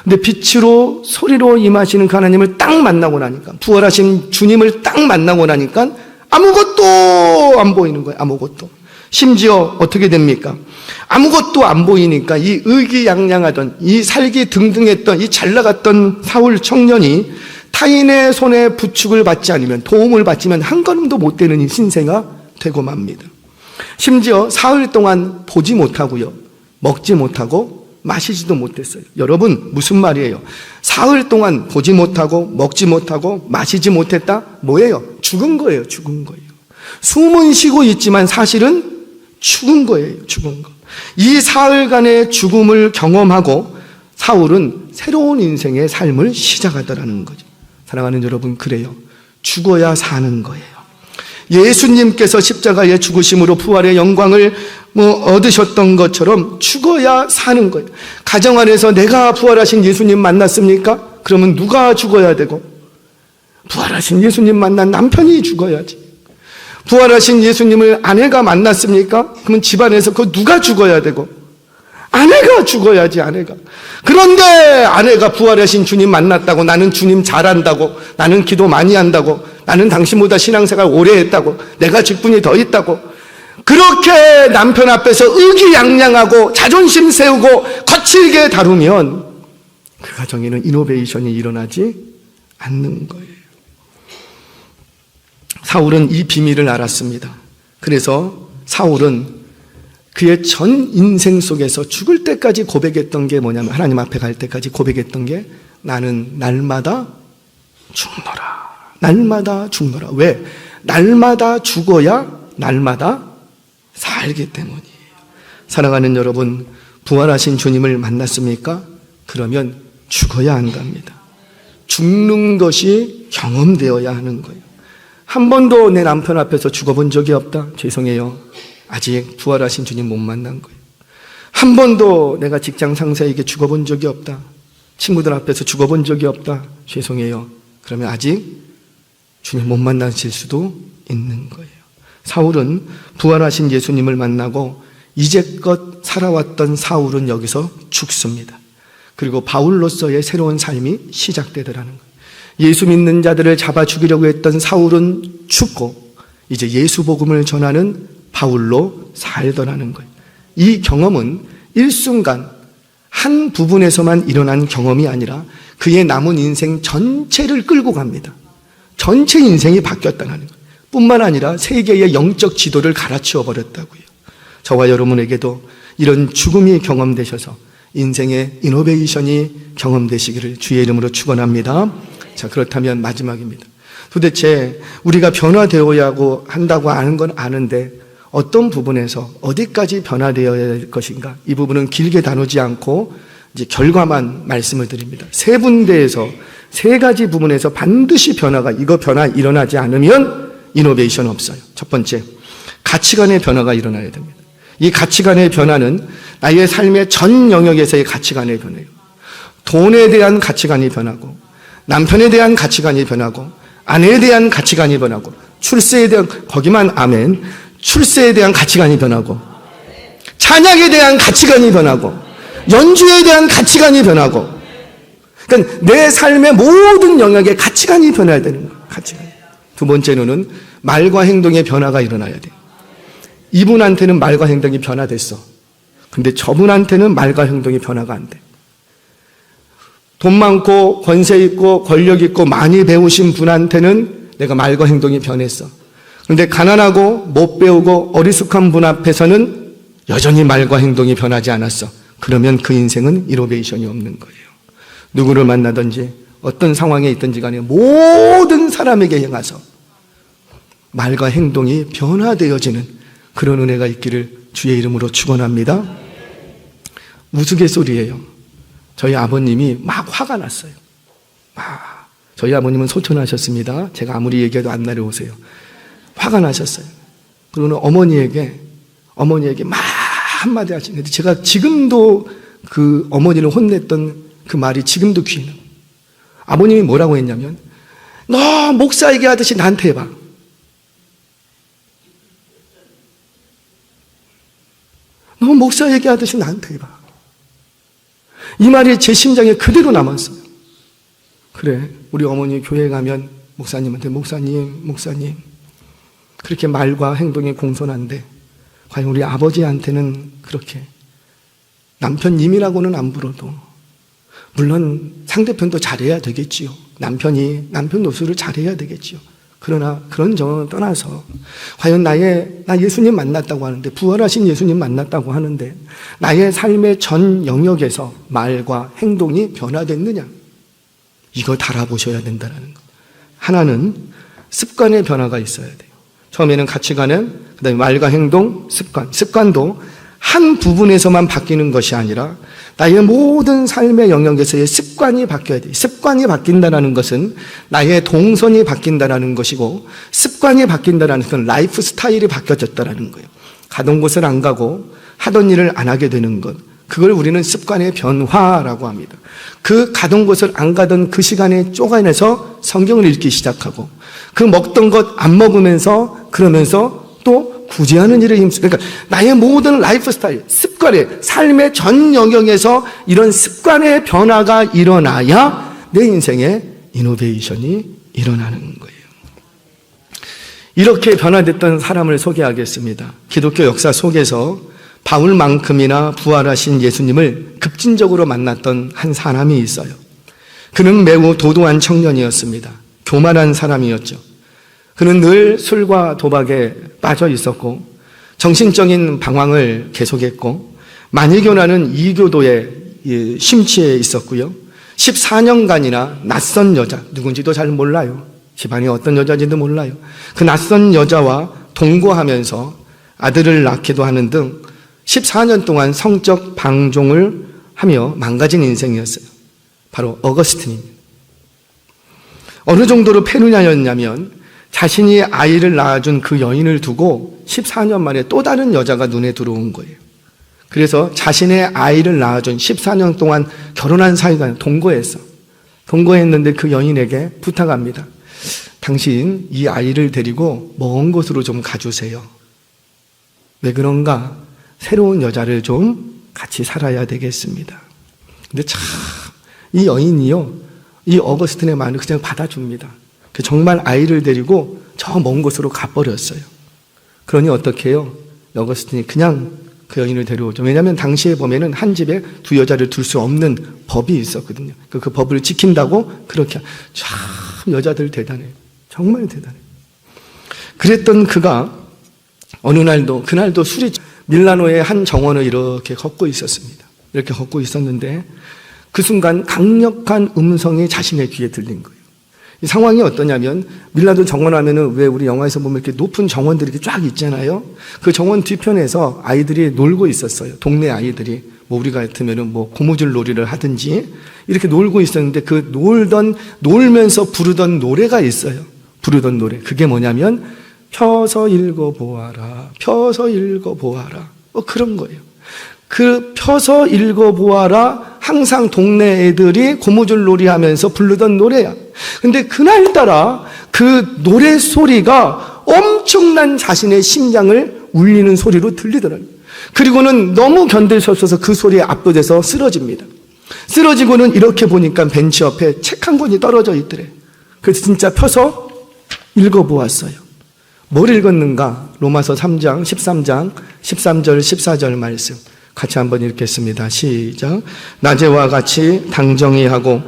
근데 빛으로 소리로 임하시는 그 하나님을 딱 만나고 나니까, 부활하신 주님을 딱 만나고 나니까 아무것도 안 보이는 거예요. 아무것도. 심지어 어떻게 됩니까? 아무것도 안 보이니까 이 의기양양하던, 이 살기 등등했던, 이 잘나갔던 사울 청년이 타인의 손에 부축을 받지 않으면, 도움을 받지면 한 걸음도 못 되는 이 신세가 되고 맙니다. 심지어 사흘 동안 보지 못하고요, 먹지 못하고 마시지도 못했어요. 여러분, 무슨 말이에요? 사흘 동안 보지 못하고 먹지 못하고 마시지 못했다? 뭐예요? 죽은 거예요. 죽은 거예요. 숨은 쉬고 있지만 사실은 죽은 거예요. 죽은 거. 이 사흘간의 죽음을 경험하고 사울은 새로운 인생의 삶을 시작하더라는 거죠. 사랑하는 여러분, 그래요. 죽어야 사는 거예요. 예수님께서 십자가의 죽으심으로 부활의 영광을 얻으셨던 것처럼 죽어야 사는 거예요. 가정 안에서 내가 부활하신 예수님 만났습니까? 그러면 누가 죽어야 되고, 부활하신 예수님 만난 남편이 죽어야지. 부활하신 예수님을 아내가 만났습니까? 그러면 집안에서 그 누가 죽어야 되고, 아내가 죽어야지, 아내가. 그런데 아내가 부활하신 주님 만났다고, 나는 주님 잘한다고, 나는 기도 많이 한다고, 나는 당신보다 신앙생활 오래 했다고, 내가 직분이 더 있다고, 그렇게 남편 앞에서 의기양양하고 자존심 세우고 거칠게 다루면 그 가정에는 이노베이션이 일어나지 않는 거예요. 사울은 이 비밀을 알았습니다. 그래서 사울은 그의 전 인생 속에서 죽을 때까지 고백했던 게 뭐냐면, 하나님 앞에 갈 때까지 고백했던 게, 나는 날마다 죽노라. 날마다 죽노라. 왜? 날마다 죽어야 날마다 살기 때문이에요. 사랑하는 여러분, 부활하신 주님을 만났습니까? 그러면 죽어야 한답니다. 죽는 것이 경험되어야 하는 거예요. 한 번도 내 남편 앞에서 죽어본 적이 없다. 죄송해요. 아직 부활하신 주님 못 만난 거예요. 한 번도 내가 직장 상사에게 죽어본 적이 없다. 친구들 앞에서 죽어본 적이 없다. 죄송해요. 그러면 아직 주님 못 만나실 수도 있는 거예요. 사울은 부활하신 예수님을 만나고 이제껏 살아왔던 사울은 여기서 죽습니다. 그리고 바울로서의 새로운 삶이 시작되더라는 거예요. 예수 믿는 자들을 잡아 죽이려고 했던 사울은 죽고 이제 예수 복음을 전하는 바울로 살더라는 거예요. 이 경험은 일순간 한 부분에서만 일어난 경험이 아니라 그의 남은 인생 전체를 끌고 갑니다. 전체 인생이 바뀌었다는 거예요. 뿐만 아니라 세계의 영적 지도를 갈아치워 버렸다고요. 저와 여러분에게도 이런 죽음이 경험되셔서 인생의 이노베이션이 경험되시기를 주의 이름으로 축원합니다. 자, 그렇다면 마지막입니다. 도대체 우리가 변화되어야 한다고 아는 건 아는데 어떤 부분에서 어디까지 변화되어야 할 것인가? 이 부분은 길게 다루지 않고 이제 결과만 말씀을 드립니다. 세 군데에서 세 가지 부분에서 반드시 변화 일어나지 않으면 이노베이션 없어요. 첫 번째, 가치관의 변화가 일어나야 됩니다. 이 가치관의 변화는 나의 삶의 전 영역에서의 가치관의 변화예요. 돈에 대한 가치관이 변하고, 남편에 대한 가치관이 변하고, 아내에 대한 가치관이 변하고, 출세에 대한, 거기만 아멘, 출세에 대한 가치관이 변하고, 찬양에 대한 가치관이 변하고, 연주에 대한 가치관이 변하고, 그러니까 내 삶의 모든 영역에 가치관이 변해야 되는 거예요. 가치관. 두 번째로는 말과 행동의 변화가 일어나야 돼요. 이분한테는 말과 행동이 변화됐어. 근데 저분한테는 말과 행동이 변화가 안 돼. 돈 많고 권세 있고 권력 있고 많이 배우신 분한테는 내가 말과 행동이 변했어. 그런데 가난하고 못 배우고 어리숙한 분 앞에서는 여전히 말과 행동이 변하지 않았어. 그러면 그 인생은 이노베이션이 없는 거예요. 누구를 만나든지 어떤 상황에 있든지 간에 모든 사람에게 향해서 말과 행동이 변화되어지는 그런 은혜가 있기를 주의 이름으로 축원합니다. 우스갯소리예요. 저희 아버님이 막 화가 났어요. 저희 아버님은 소천하셨습니다. 제가 아무리 얘기해도 안 내려오세요. 화가 나셨어요. 그러고는 어머니에게 막 한마디 하시는데 제가 지금도 그 어머니를 혼냈던 그 말이 지금도 귀에 나요. 아버님이 뭐라고 했냐면, 너 목사 얘기하듯이 나한테 해봐. 너 목사 얘기하듯이 나한테 해봐. 이 말이 제 심장에 그대로 남았어요. 그래, 우리 어머니 교회 가면 목사님한테 목사님 그렇게 말과 행동이 공손한데 과연 우리 아버지한테는 그렇게 남편님이라고는 안 불러도 물론 상대편도 잘해야 되겠지요. 남편이 남편 노수를 잘해야 되겠지요. 그러나 그런 정황을 떠나서 과연 나 예수님 만났다고 하는데, 부활하신 예수님 만났다고 하는데 나의 삶의 전 영역에서 말과 행동이 변화됐느냐, 이거 달아보셔야 된다는 것. 하나는 습관의 변화가 있어야 돼요. 처음에는 가치관은, 그 다음에 말과 행동, 습관도 한 부분에서만 바뀌는 것이 아니라 나의 모든 삶의 영역에서의 습관이 바뀌어야 돼요. 습관이 바뀐다는 것은 나의 동선이 바뀐다는 것이고, 습관이 바뀐다는 것은 라이프 스타일이 바뀌어졌다는 거예요. 가던 곳을 안 가고 하던 일을 안 하게 되는 것, 그걸 우리는 습관의 변화라고 합니다. 그 가던 곳을 안 가던 그 시간에 쪼가내서 성경을 읽기 시작하고, 그 먹던 것 안 먹으면서 그러면서 또 구제하는 일에 힘쓰. 그러니까 나의 모든 라이프 스타일, 습관의 삶의 전 영역에서 이런 습관의 변화가 일어나야 내 인생에 이노베이션이 일어나는 거예요. 이렇게 변화됐던 사람을 소개하겠습니다. 기독교 역사 속에서 바울만큼이나 부활하신 예수님을 급진적으로 만났던 한 사람이 있어요. 그는 매우 도도한 청년이었습니다. 교만한 사람이었죠. 그는 늘 술과 도박에 빠져 있었고 정신적인 방황을 계속했고 만이교라는 이교도에 심취해 있었고요. 14년간이나 낯선 여자, 누군지도 잘 몰라요. 집안이 어떤 여자인지도 몰라요. 그 낯선 여자와 동거하면서 아들을 낳기도 하는 등 14년 동안 성적 방종을 하며 망가진 인생이었어요. 바로 어거스틴입니다. 어느 정도로 페루냐였냐면 자신이 아이를 낳아준 그 여인을 두고 14년 만에 또 다른 여자가 눈에 들어온 거예요. 그래서 자신의 아이를 낳아준 14년 동안 결혼한 사이가 동거했어. 동거했는데 그 여인에게 부탁합니다. 당신 이 아이를 데리고 먼 곳으로 좀 가주세요. 왜 그런가? 새로운 여자를 좀 같이 살아야 되겠습니다. 근데 참 이 여인이요, 이 어거스틴의 말을 그냥 받아줍니다. 정말 아이를 데리고 저 먼 곳으로 가버렸어요. 그러니 어떻게 해요? 어거스틴이 그냥 그 여인을 데려오죠. 왜냐하면 당시에 보면은 한 집에 두 여자를 둘 수 없는 법이 있었거든요. 그 법을 지킨다고 그렇게. 참 여자들 대단해요. 정말 대단해요. 그랬던 그가 어느 날도, 그날도 술이 밀라노의 한 정원을 이렇게 걷고 있었습니다. 이렇게 걷고 있었는데 그 순간 강력한 음성이 자신의 귀에 들린 거예요. 이 상황이 어떠냐면 밀라노 정원 하면은 왜 우리 영화에서 보면 이렇게 높은 정원들이 이렇게 쫙 있잖아요. 그 정원 뒤편에서 아이들이 놀고 있었어요. 동네 아이들이. 뭐 우리 같으면은 뭐 고무줄 놀이를 하든지 이렇게 놀고 있었는데 그 놀면서 부르던 노래가 있어요. 부르던 노래. 그게 뭐냐면 펴서 읽어보아라. 펴서 읽어보아라. 그런 거예요. 그 펴서 읽어보아라 항상 동네 애들이 고무줄 놀이 하면서 부르던 노래야. 근데 그날따라 그 노래 소리가 엄청난 자신의 심장을 울리는 소리로 들리더라고요. 그리고는 너무 견딜 수 없어서 그 소리에 압도돼서 쓰러집니다. 쓰러지고는 이렇게 보니까 벤치 옆에 책 한 권이 떨어져 있더래. 그래서 진짜 펴서 읽어보았어요. 뭘 읽었는가? 로마서 3장 13장 13절 14절 말씀 같이 한번 읽겠습니다. 시작. 낮에와 같이 당정히 하고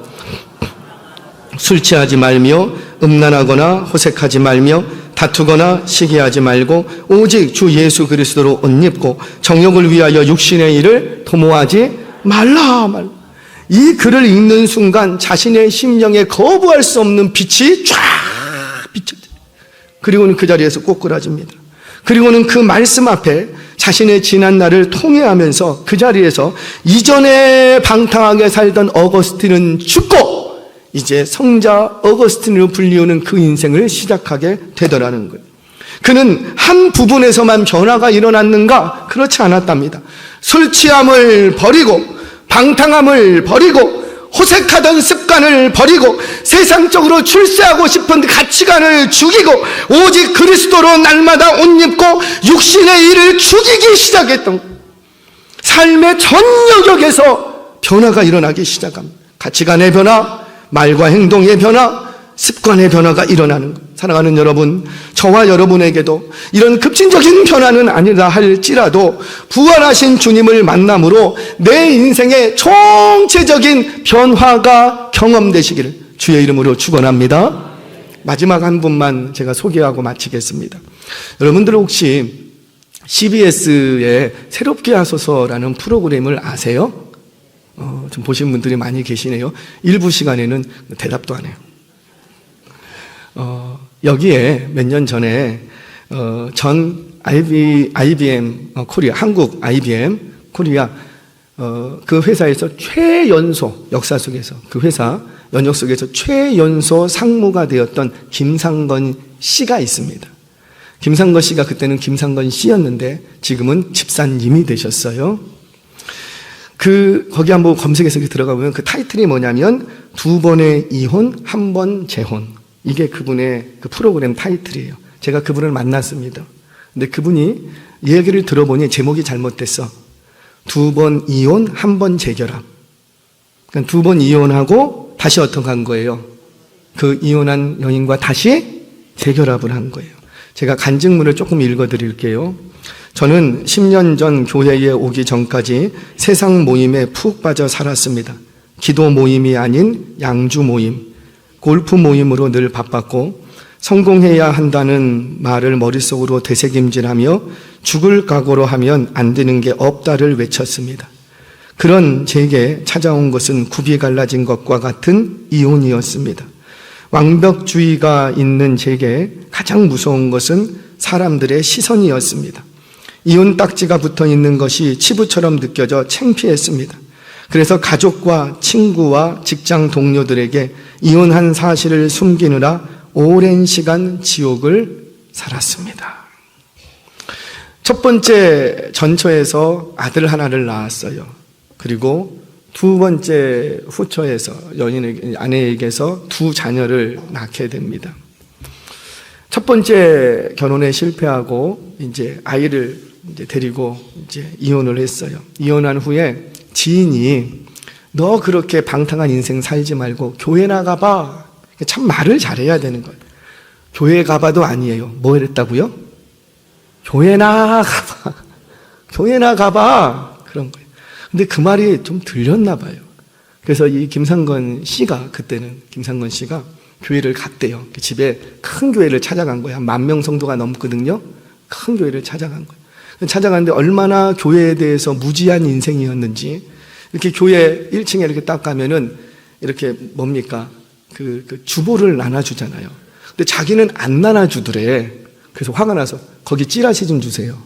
술 취하지 말며 음란하거나 호색하지 말며 다투거나 시기하지 말고 오직 주 예수 그리스도로 옷 입고 정욕을 위하여 육신의 일을 도모하지 말라. 이 글을 읽는 순간 자신의 심령에 거부할 수 없는 빛이 쫙 비춰져요. 그리고는 그 자리에서 꼬꾸라집니다. 그리고는 그 말씀 앞에 자신의 지난 날을 통회하면서 그 자리에서 이전에 방탕하게 살던 어거스틴은 죽고 이제 성자 어거스틴으로 불리우는 그 인생을 시작하게 되더라는 거예요. 그는 한 부분에서만 변화가 일어났는가? 그렇지 않았답니다. 술 취함을 버리고 방탕함을 버리고 호색하던 습관을 버리고 세상적으로 출세하고 싶은 가치관을 죽이고 오직 그리스도로 날마다 옷 입고 육신의 일을 죽이기 시작했던 삶의 전 영역에서 변화가 일어나기 시작합니다. 가치관의 변화, 말과 행동의 변화, 습관의 변화가 일어나는 것. 사랑하는 여러분, 저와 여러분에게도 이런 급진적인 변화는 아니라 할지라도 부활하신 주님을 만남으로 내 인생의 총체적인 변화가 경험되시기를 주의 이름으로 축원합니다. 마지막 한 분만 제가 소개하고 마치겠습니다. 여러분들 혹시 CBS의 새롭게 하소서라는 프로그램을 아세요? 좀 보신 분들이 많이 계시네요. 일부 시간에는 대답도 안 해요. 여기에 몇 년 전에 전 IBM 코리아, 한국 IBM 코리아 그 회사에서 최연소, 역사 속에서 그 회사 연역 속에서 최연소 상무가 되었던 김상건 씨가 있습니다. 김상건 씨가 그때는 김상건 씨였는데 지금은 집사님이 되셨어요. 거기 한번 검색해서 들어가 보면 그 타이틀이 뭐냐면 2번의 이혼, 1번 재혼. 이게 그분의 그 프로그램 타이틀이에요. 제가 그분을 만났습니다. 근데 그분이 얘기를 들어보니 제목이 잘못됐어. 2번 이혼, 1번 재결합. 그러니까 2번 이혼하고 다시 어떻게 한 거예요? 그 이혼한 여인과 다시 재결합을 한 거예요. 제가 간증문을 조금 읽어드릴게요. 저는 10년 전 교회에 오기 전까지 세상 모임에 푹 빠져 살았습니다. 기도 모임이 아닌 양주 모임, 골프 모임으로 늘 바빴고 성공해야 한다는 말을 머릿속으로 되새김질하며 죽을 각오로 하면 안 되는 게 없다를 외쳤습니다. 그런 제게 찾아온 것은 굽이 갈라진 것과 같은 이혼이었습니다. 완벽주의가 있는 제게 가장 무서운 것은 사람들의 시선이었습니다. 이혼 딱지가 붙어 있는 것이 치부처럼 느껴져 창피했습니다. 그래서 가족과 친구와 직장 동료들에게 이혼한 사실을 숨기느라 오랜 시간 지옥을 살았습니다. 첫 번째 전처에서 아들 하나를 낳았어요. 그리고 두 번째 후처에서 아내에게서 2 자녀를 낳게 됩니다. 첫 번째 결혼에 실패하고 이제 아이를 데리고 이제 이혼을 했어요. 이혼한 후에 지인이 너 그렇게 방탕한 인생 살지 말고 교회나 가봐. 참 말을 잘해야 되는 거예요. 교회 가봐도 아니에요. 뭐 했다고요? 교회나 가봐. 교회나 가봐. 그런 거예요. 근데 그 말이 좀 들렸나 봐요. 그래서 이 김상건 씨가 그때는 김상건 씨가 교회를 갔대요. 집에 큰 교회를 찾아간 거예요. 한 10,000명 성도가 넘거든요. 큰 교회를 찾아간 거예요. 찾아갔는데 얼마나 교회에 대해서 무지한 인생이었는지 이렇게 교회 1층에 이렇게 딱 가면은 이렇게 뭡니까? 그 주보를 나눠주잖아요. 근데 자기는 안 나눠주더래. 그래서 화가 나서 거기 찌라시 좀 주세요.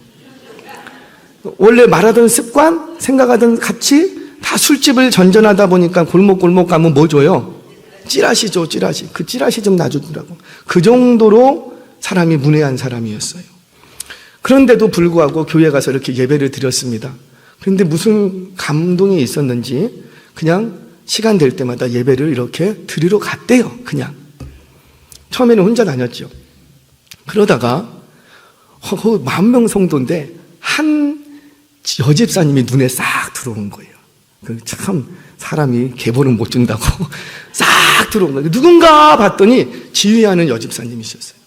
원래 말하던 습관, 생각하던 가치 다 술집을 전전하다 보니까 골목골목 가면 뭐 줘요? 찌라시 줘, 찌라시. 그 찌라시 좀 놔주더라고. 그 정도로 사람이 문외한 사람이었어요. 그런데도 불구하고 교회 가서 이렇게 예배를 드렸습니다. 그런데 무슨 감동이 있었는지 그냥 시간 될 때마다 예배를 이렇게 드리러 갔대요. 그냥. 처음에는 혼자 다녔죠. 그러다가 10,000명 성도인데 한 여집사님이 눈에 싹 들어온 거예요. 참 사람이 계보는 못 준다고 싹 들어온 거예요. 누군가 봤더니 지휘하는 여집사님이셨어요.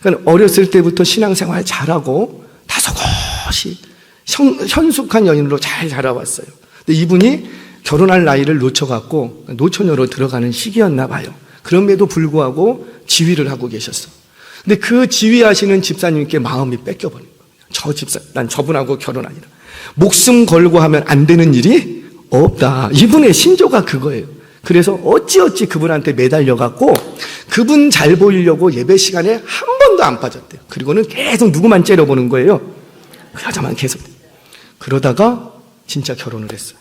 그러니까 어렸을 때부터 신앙생활 잘하고 다소곳이 현숙한 연인으로 잘 자라왔어요. 근데 이분이 결혼할 나이를 놓쳐갖고 노처녀로 들어가는 시기였나 봐요. 그럼에도 불구하고 지휘를 하고 계셨어. 근데 그 지휘하시는 집사님께 마음이 뺏겨버린 거예요. 난 저분하고 결혼 아니라. 목숨 걸고 하면 안 되는 일이 없다. 이분의 신조가 그거예요. 그래서 어찌어찌 그분한테 매달려갖고 그분 잘 보이려고 예배 시간에 한 번도 안 빠졌대요. 그리고는 계속 누구만 째려보는 거예요. 그 여자만 계속. 그러다가 진짜 결혼을 했어요.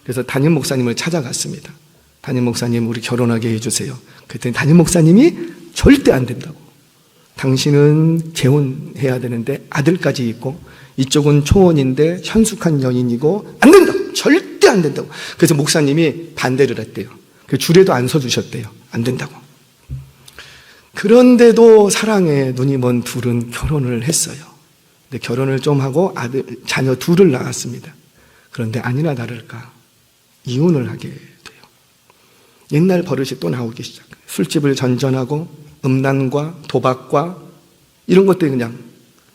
그래서 담임 목사님을 찾아갔습니다. 담임 목사님, 우리 결혼하게 해주세요. 그랬더니 담임 목사님이 절대 안 된다고. 당신은 재혼해야 되는데 아들까지 있고 이쪽은 초혼인데 현숙한 여인이고 안 된다. 절대 안 된다고. 그래서 목사님이 반대를 했대요. 줄에도 안 서주셨대요. 안 된다고. 그런데도 사랑에 눈이 먼 둘은 결혼을 했어요. 근데 결혼을 좀 하고 자녀 2을 낳았습니다. 그런데 아니나 다를까 이혼을 하게 돼요. 옛날 버릇이 또 나오기 시작해요. 술집을 전전하고 음란과 도박과 이런 것들이 그냥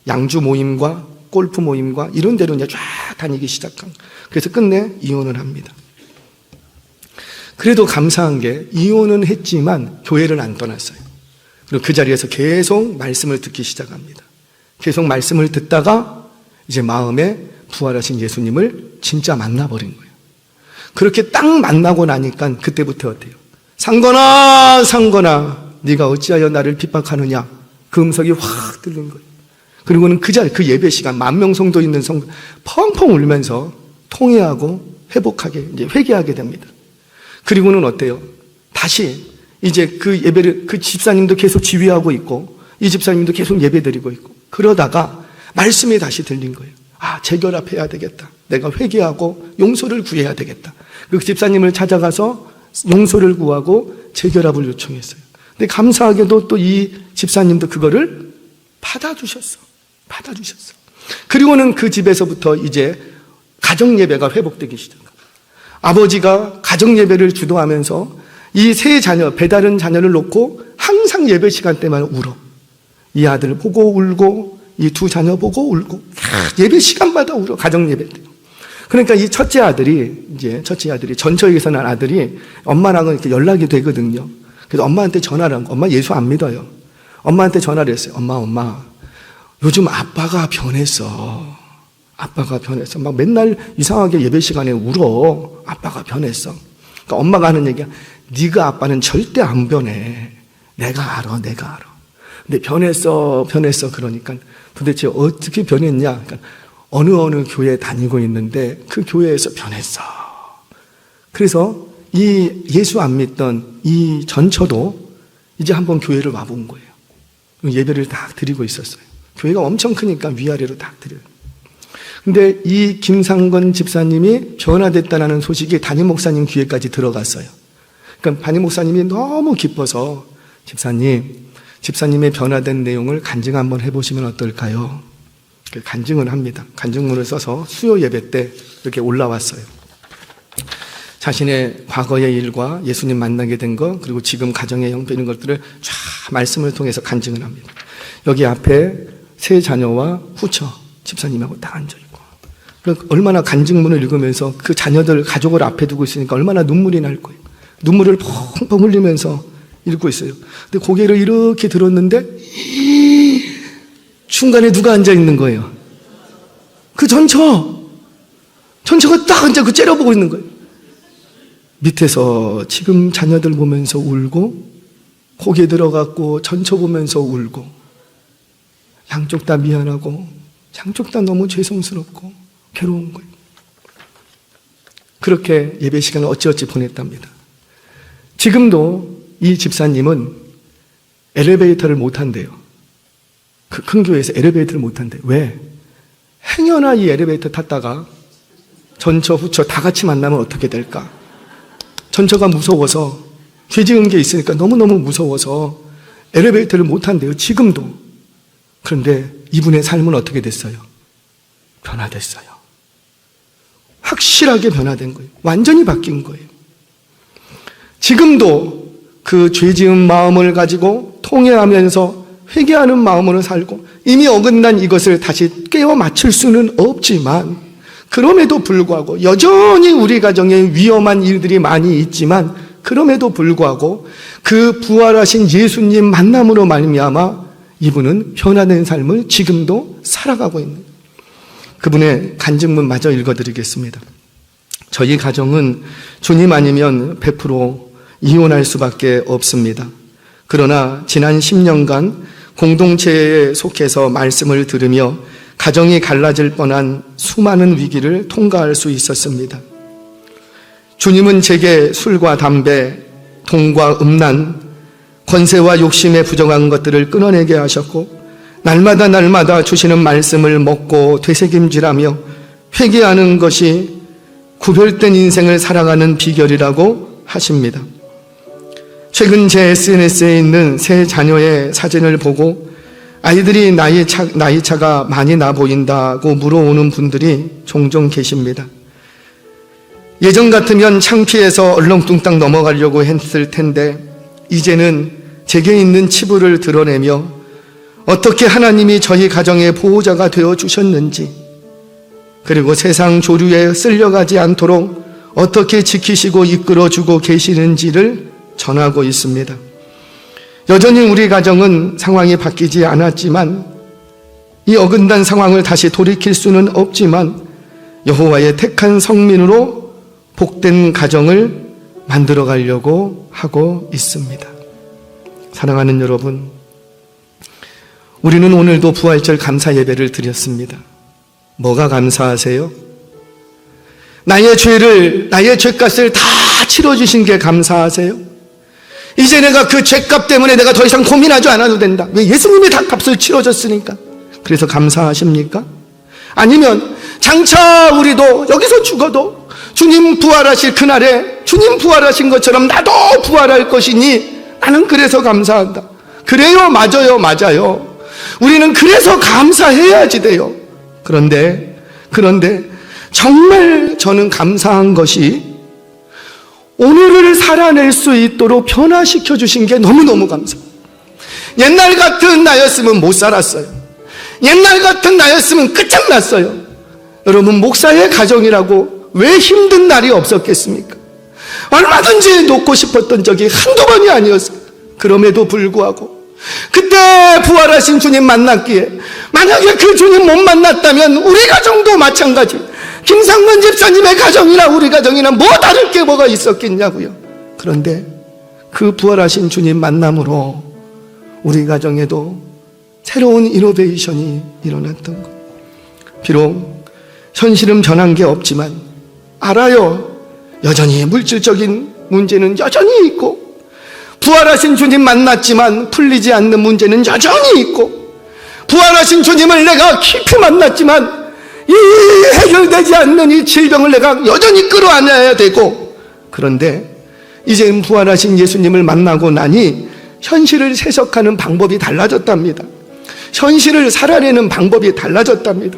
양주 모임과 골프 모임과 이런 데로 이제 쫙 다니기 시작한. 그래서 끝내 이혼을 합니다. 그래도 감사한 게 이혼은 했지만 교회를 안 떠났어요. 그리고 그 자리에서 계속 말씀을 듣기 시작합니다. 계속 말씀을 듣다가 이제 마음에 부활하신 예수님을 진짜 만나버린 거예요. 그렇게 딱 만나고 나니까 그때부터 어때요? 상건아, 상건아, 네가 어찌하여 나를 핍박하느냐? 그 음성이 확 들린 거예요. 그리고는 그 예배 시간 10,000명 성도 있는 성도 펑펑 울면서 통회하고 회복하게 이제 회개하게 됩니다. 그리고는 어때요? 다시 이제 그 예배를 그 집사님도 계속 지휘하고 있고 이 집사님도 계속 예배드리고 있고 그러다가 말씀이 다시 들린 거예요. 아, 재결합해야 되겠다. 내가 회개하고 용서를 구해야 되겠다. 그 집사님을 찾아가서 용서를 구하고 재결합을 요청했어요. 근데 감사하게도 또 이 집사님도 그거를 받아주셨어. 받아주셨어요. 그리고는 그 집에서부터 이제 가정예배가 회복되기 시작합니다. 아버지가 가정예배를 주도하면서 이 세 자녀, 배다른 자녀를 놓고 항상 예배 시간 때만 울어. 이 아들 보고 울고 이 두 자녀 보고 울고 예배 시간마다 울어. 가정예배 때. 그러니까 이 첫째 아들이 전처에게서 난 아들이 엄마랑은 이렇게 연락이 되거든요. 그래서 엄마한테 전화를 한 거. 엄마 예수 안 믿어요. 엄마한테 전화를 했어요. 엄마 요즘 아빠가 변했어. 아빠가 변했어. 막 맨날 이상하게 예배 시간에 울어. 아빠가 변했어. 그러니까 엄마가 하는 얘기야. 네가 아빠는 절대 안 변해. 내가 알아. 근데 변했어. 그러니까 도대체 어떻게 변했냐? 그러니까 어느 교회 다니고 있는데 그 교회에서 변했어. 그래서 이 예수 안 믿던 이 전처도 이제 한번 교회를 와본 거예요. 예배를 다 드리고 있었어요. 교회가 엄청 크니까 위아래로 다 드려요. 근데 이 김상건 집사님이 변화됐다는 소식이 담임 목사님 귀에까지 들어갔어요. 그러니까 담임 목사님이 너무 기뻐서 집사님의 변화된 내용을 간증 한번 해보시면 어떨까요? 간증을 합니다. 간증문을 써서 수요 예배 때 이렇게 올라왔어요. 자신의 과거의 일과 예수님 만나게 된 것, 그리고 지금 가정의 형편 이런 것들을 쫙 말씀을 통해서 간증을 합니다. 여기 앞에 세 자녀와 후처 집사님하고 딱 앉아있고, 얼마나 간증문을 읽으면서 그 자녀들, 가족을 앞에 두고 있으니까 얼마나 눈물이 날 거예요. 눈물을 펑펑 흘리면서 읽고 있어요. 근데 고개를 이렇게 들었는데 중간에 누가 앉아 있는 거예요? 그 전처가 딱 앉아 그 째려보고 있는 거예요. 밑에서 지금 자녀들 보면서 울고, 고개 들어갔고 전처 보면서 울고, 양쪽 다 미안하고 양쪽 다 너무 죄송스럽고 괴로운 거예요. 그렇게 예배 시간을 어찌어찌 보냈답니다. 지금도 이 집사님은 엘리베이터를 못 한대요. 그 큰 교회에서 엘리베이터를 못 한대요. 왜? 행여나 이 엘리베이터 탔다가 전처, 후처 다 같이 만나면 어떻게 될까? 전처가 무서워서, 죄 지은 게 있으니까 너무너무 무서워서 엘리베이터를 못 한대요. 지금도. 그런데 이분의 삶은 어떻게 됐어요? 변화됐어요. 확실하게 변화된 거예요. 완전히 바뀐 거예요. 지금도 그 죄 지은 마음을 가지고 통회하면서 회개하는 마음으로 살고, 이미 어긋난 이것을 다시 깨워 맞출 수는 없지만, 그럼에도 불구하고 여전히 우리 가정에 위험한 일들이 많이 있지만, 그럼에도 불구하고 그 부활하신 예수님 만남으로 말미암아 이분은 변화된 삶을 지금도 살아가고 있는, 그분의 간증문 마저 읽어드리겠습니다. 저희 가정은 주님 아니면 100% 이혼할 수밖에 없습니다. 그러나 지난 10년간 공동체에 속해서 말씀을 들으며 가정이 갈라질 뻔한 수많은 위기를 통과할 수 있었습니다. 주님은 제게 술과 담배, 돈과 음란, 권세와 욕심에 부정한 것들을 끊어내게 하셨고, 날마다 주시는 말씀을 먹고 되새김질하며 회개하는 것이 구별된 인생을 살아가는 비결이라고 하십니다. 최근 제 SNS에 있는 세 자녀의 사진을 보고 아이들이 나이차가 많이 나 보인다고 물어오는 분들이 종종 계십니다. 예전 같으면 창피해서 얼렁뚱땅 넘어가려고 했을 텐데, 이제는 제게 있는 치부를 드러내며 어떻게 하나님이 저희 가정의 보호자가 되어 주셨는지, 그리고 세상 조류에 쓸려가지 않도록 어떻게 지키시고 이끌어주고 계시는지를 전하고 있습니다. 여전히 우리 가정은 상황이 바뀌지 않았지만, 이 어긋난 상황을 다시 돌이킬 수는 없지만, 여호와의 택한 성민으로 복된 가정을 만들어 가려고 하고 있습니다. 사랑하는 여러분, 우리는 오늘도 부활절 감사 예배를 드렸습니다. 뭐가 감사하세요? 나의 죄값을 다 치러주신 게 감사하세요? 이제 내가 그 죄값 때문에 내가 더 이상 고민하지 않아도 된다. 왜? 예수님이 다 값을 치러줬으니까. 그래서 감사하십니까? 아니면 장차 우리도 여기서 죽어도 주님 부활하실 그날에 주님 부활하신 것처럼 나도 부활할 것이니 나는 그래서 감사한다. 그래요, 맞아요. 우리는 그래서 감사해야지 돼요. 그런데 정말 저는 감사한 것이 오늘을 살아낼 수 있도록 변화시켜 주신 게 너무너무 감사해요. 옛날 같은 나였으면 못 살았어요. 옛날 같은 나였으면 끝장났어요. 여러분, 목사의 가정이라고 왜 힘든 날이 없었겠습니까? 얼마든지 놓고 싶었던 적이 한두 번이 아니었어요. 그럼에도 불구하고 그때 부활하신 주님 만났기에, 만약에 그 주님 못 만났다면 우리 가정도 마찬가지, 김상근 집사님의 가정이나 우리 가정이나 뭐 다를 게 뭐가 있었겠냐고요. 그런데 그 부활하신 주님 만남으로 우리 가정에도 새로운 이노베이션이 일어났던 것. 비록 현실은 변한 게 없지만 알아요. 여전히 물질적인 문제는 여전히 있고, 부활하신 주님 만났지만 풀리지 않는 문제는 여전히 있고, 부활하신 주님을 내가 깊이 만났지만 이 해결되지 않는 이 질병을 내가 여전히 끌어안아야 되고, 그런데 이제 부활하신 예수님을 만나고 나니 현실을 해석하는 방법이 달라졌답니다. 현실을 살아내는 방법이 달라졌답니다.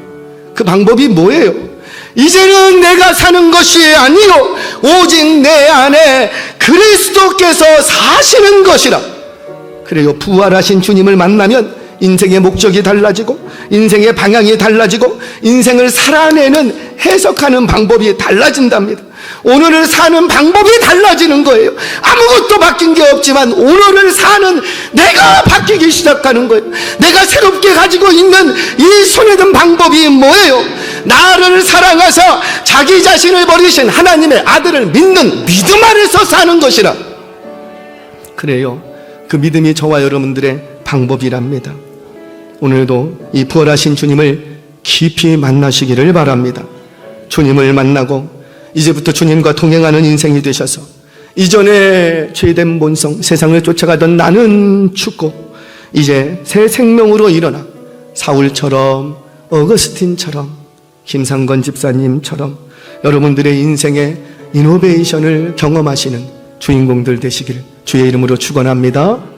그 방법이 뭐예요? 이제는 내가 사는 것이 아니요 오직 내 안에 그리스도께서 사시는 것이라. 그래요. 부활하신 주님을 만나면 인생의 목적이 달라지고, 인생의 방향이 달라지고, 인생을 살아내는 해석하는 방법이 달라진답니다. 오늘을 사는 방법이 달라지는 거예요. 아무것도 바뀐 게 없지만 오늘을 사는 내가 바뀌기 시작하는 거예요. 내가 새롭게 가지고 있는 이 손에 든 방법이 뭐예요? 나를 사랑하사 자기 자신을 버리신 하나님의 아들을 믿는 믿음 안에서 사는 것이라. 그래요. 그 믿음이 저와 여러분들의 방법이랍니다. 오늘도 이 부활하신 주님을 깊이 만나시기를 바랍니다. 주님을 만나고 이제부터 주님과 동행하는 인생이 되셔서, 이전에 죄된 본성, 세상을 쫓아가던 나는 죽고 이제 새 생명으로 일어나 사울처럼, 어거스틴처럼, 김상건 집사님처럼 여러분들의 인생의 이노베이션을 경험하시는 주인공들 되시길 주의 이름으로 축원합니다.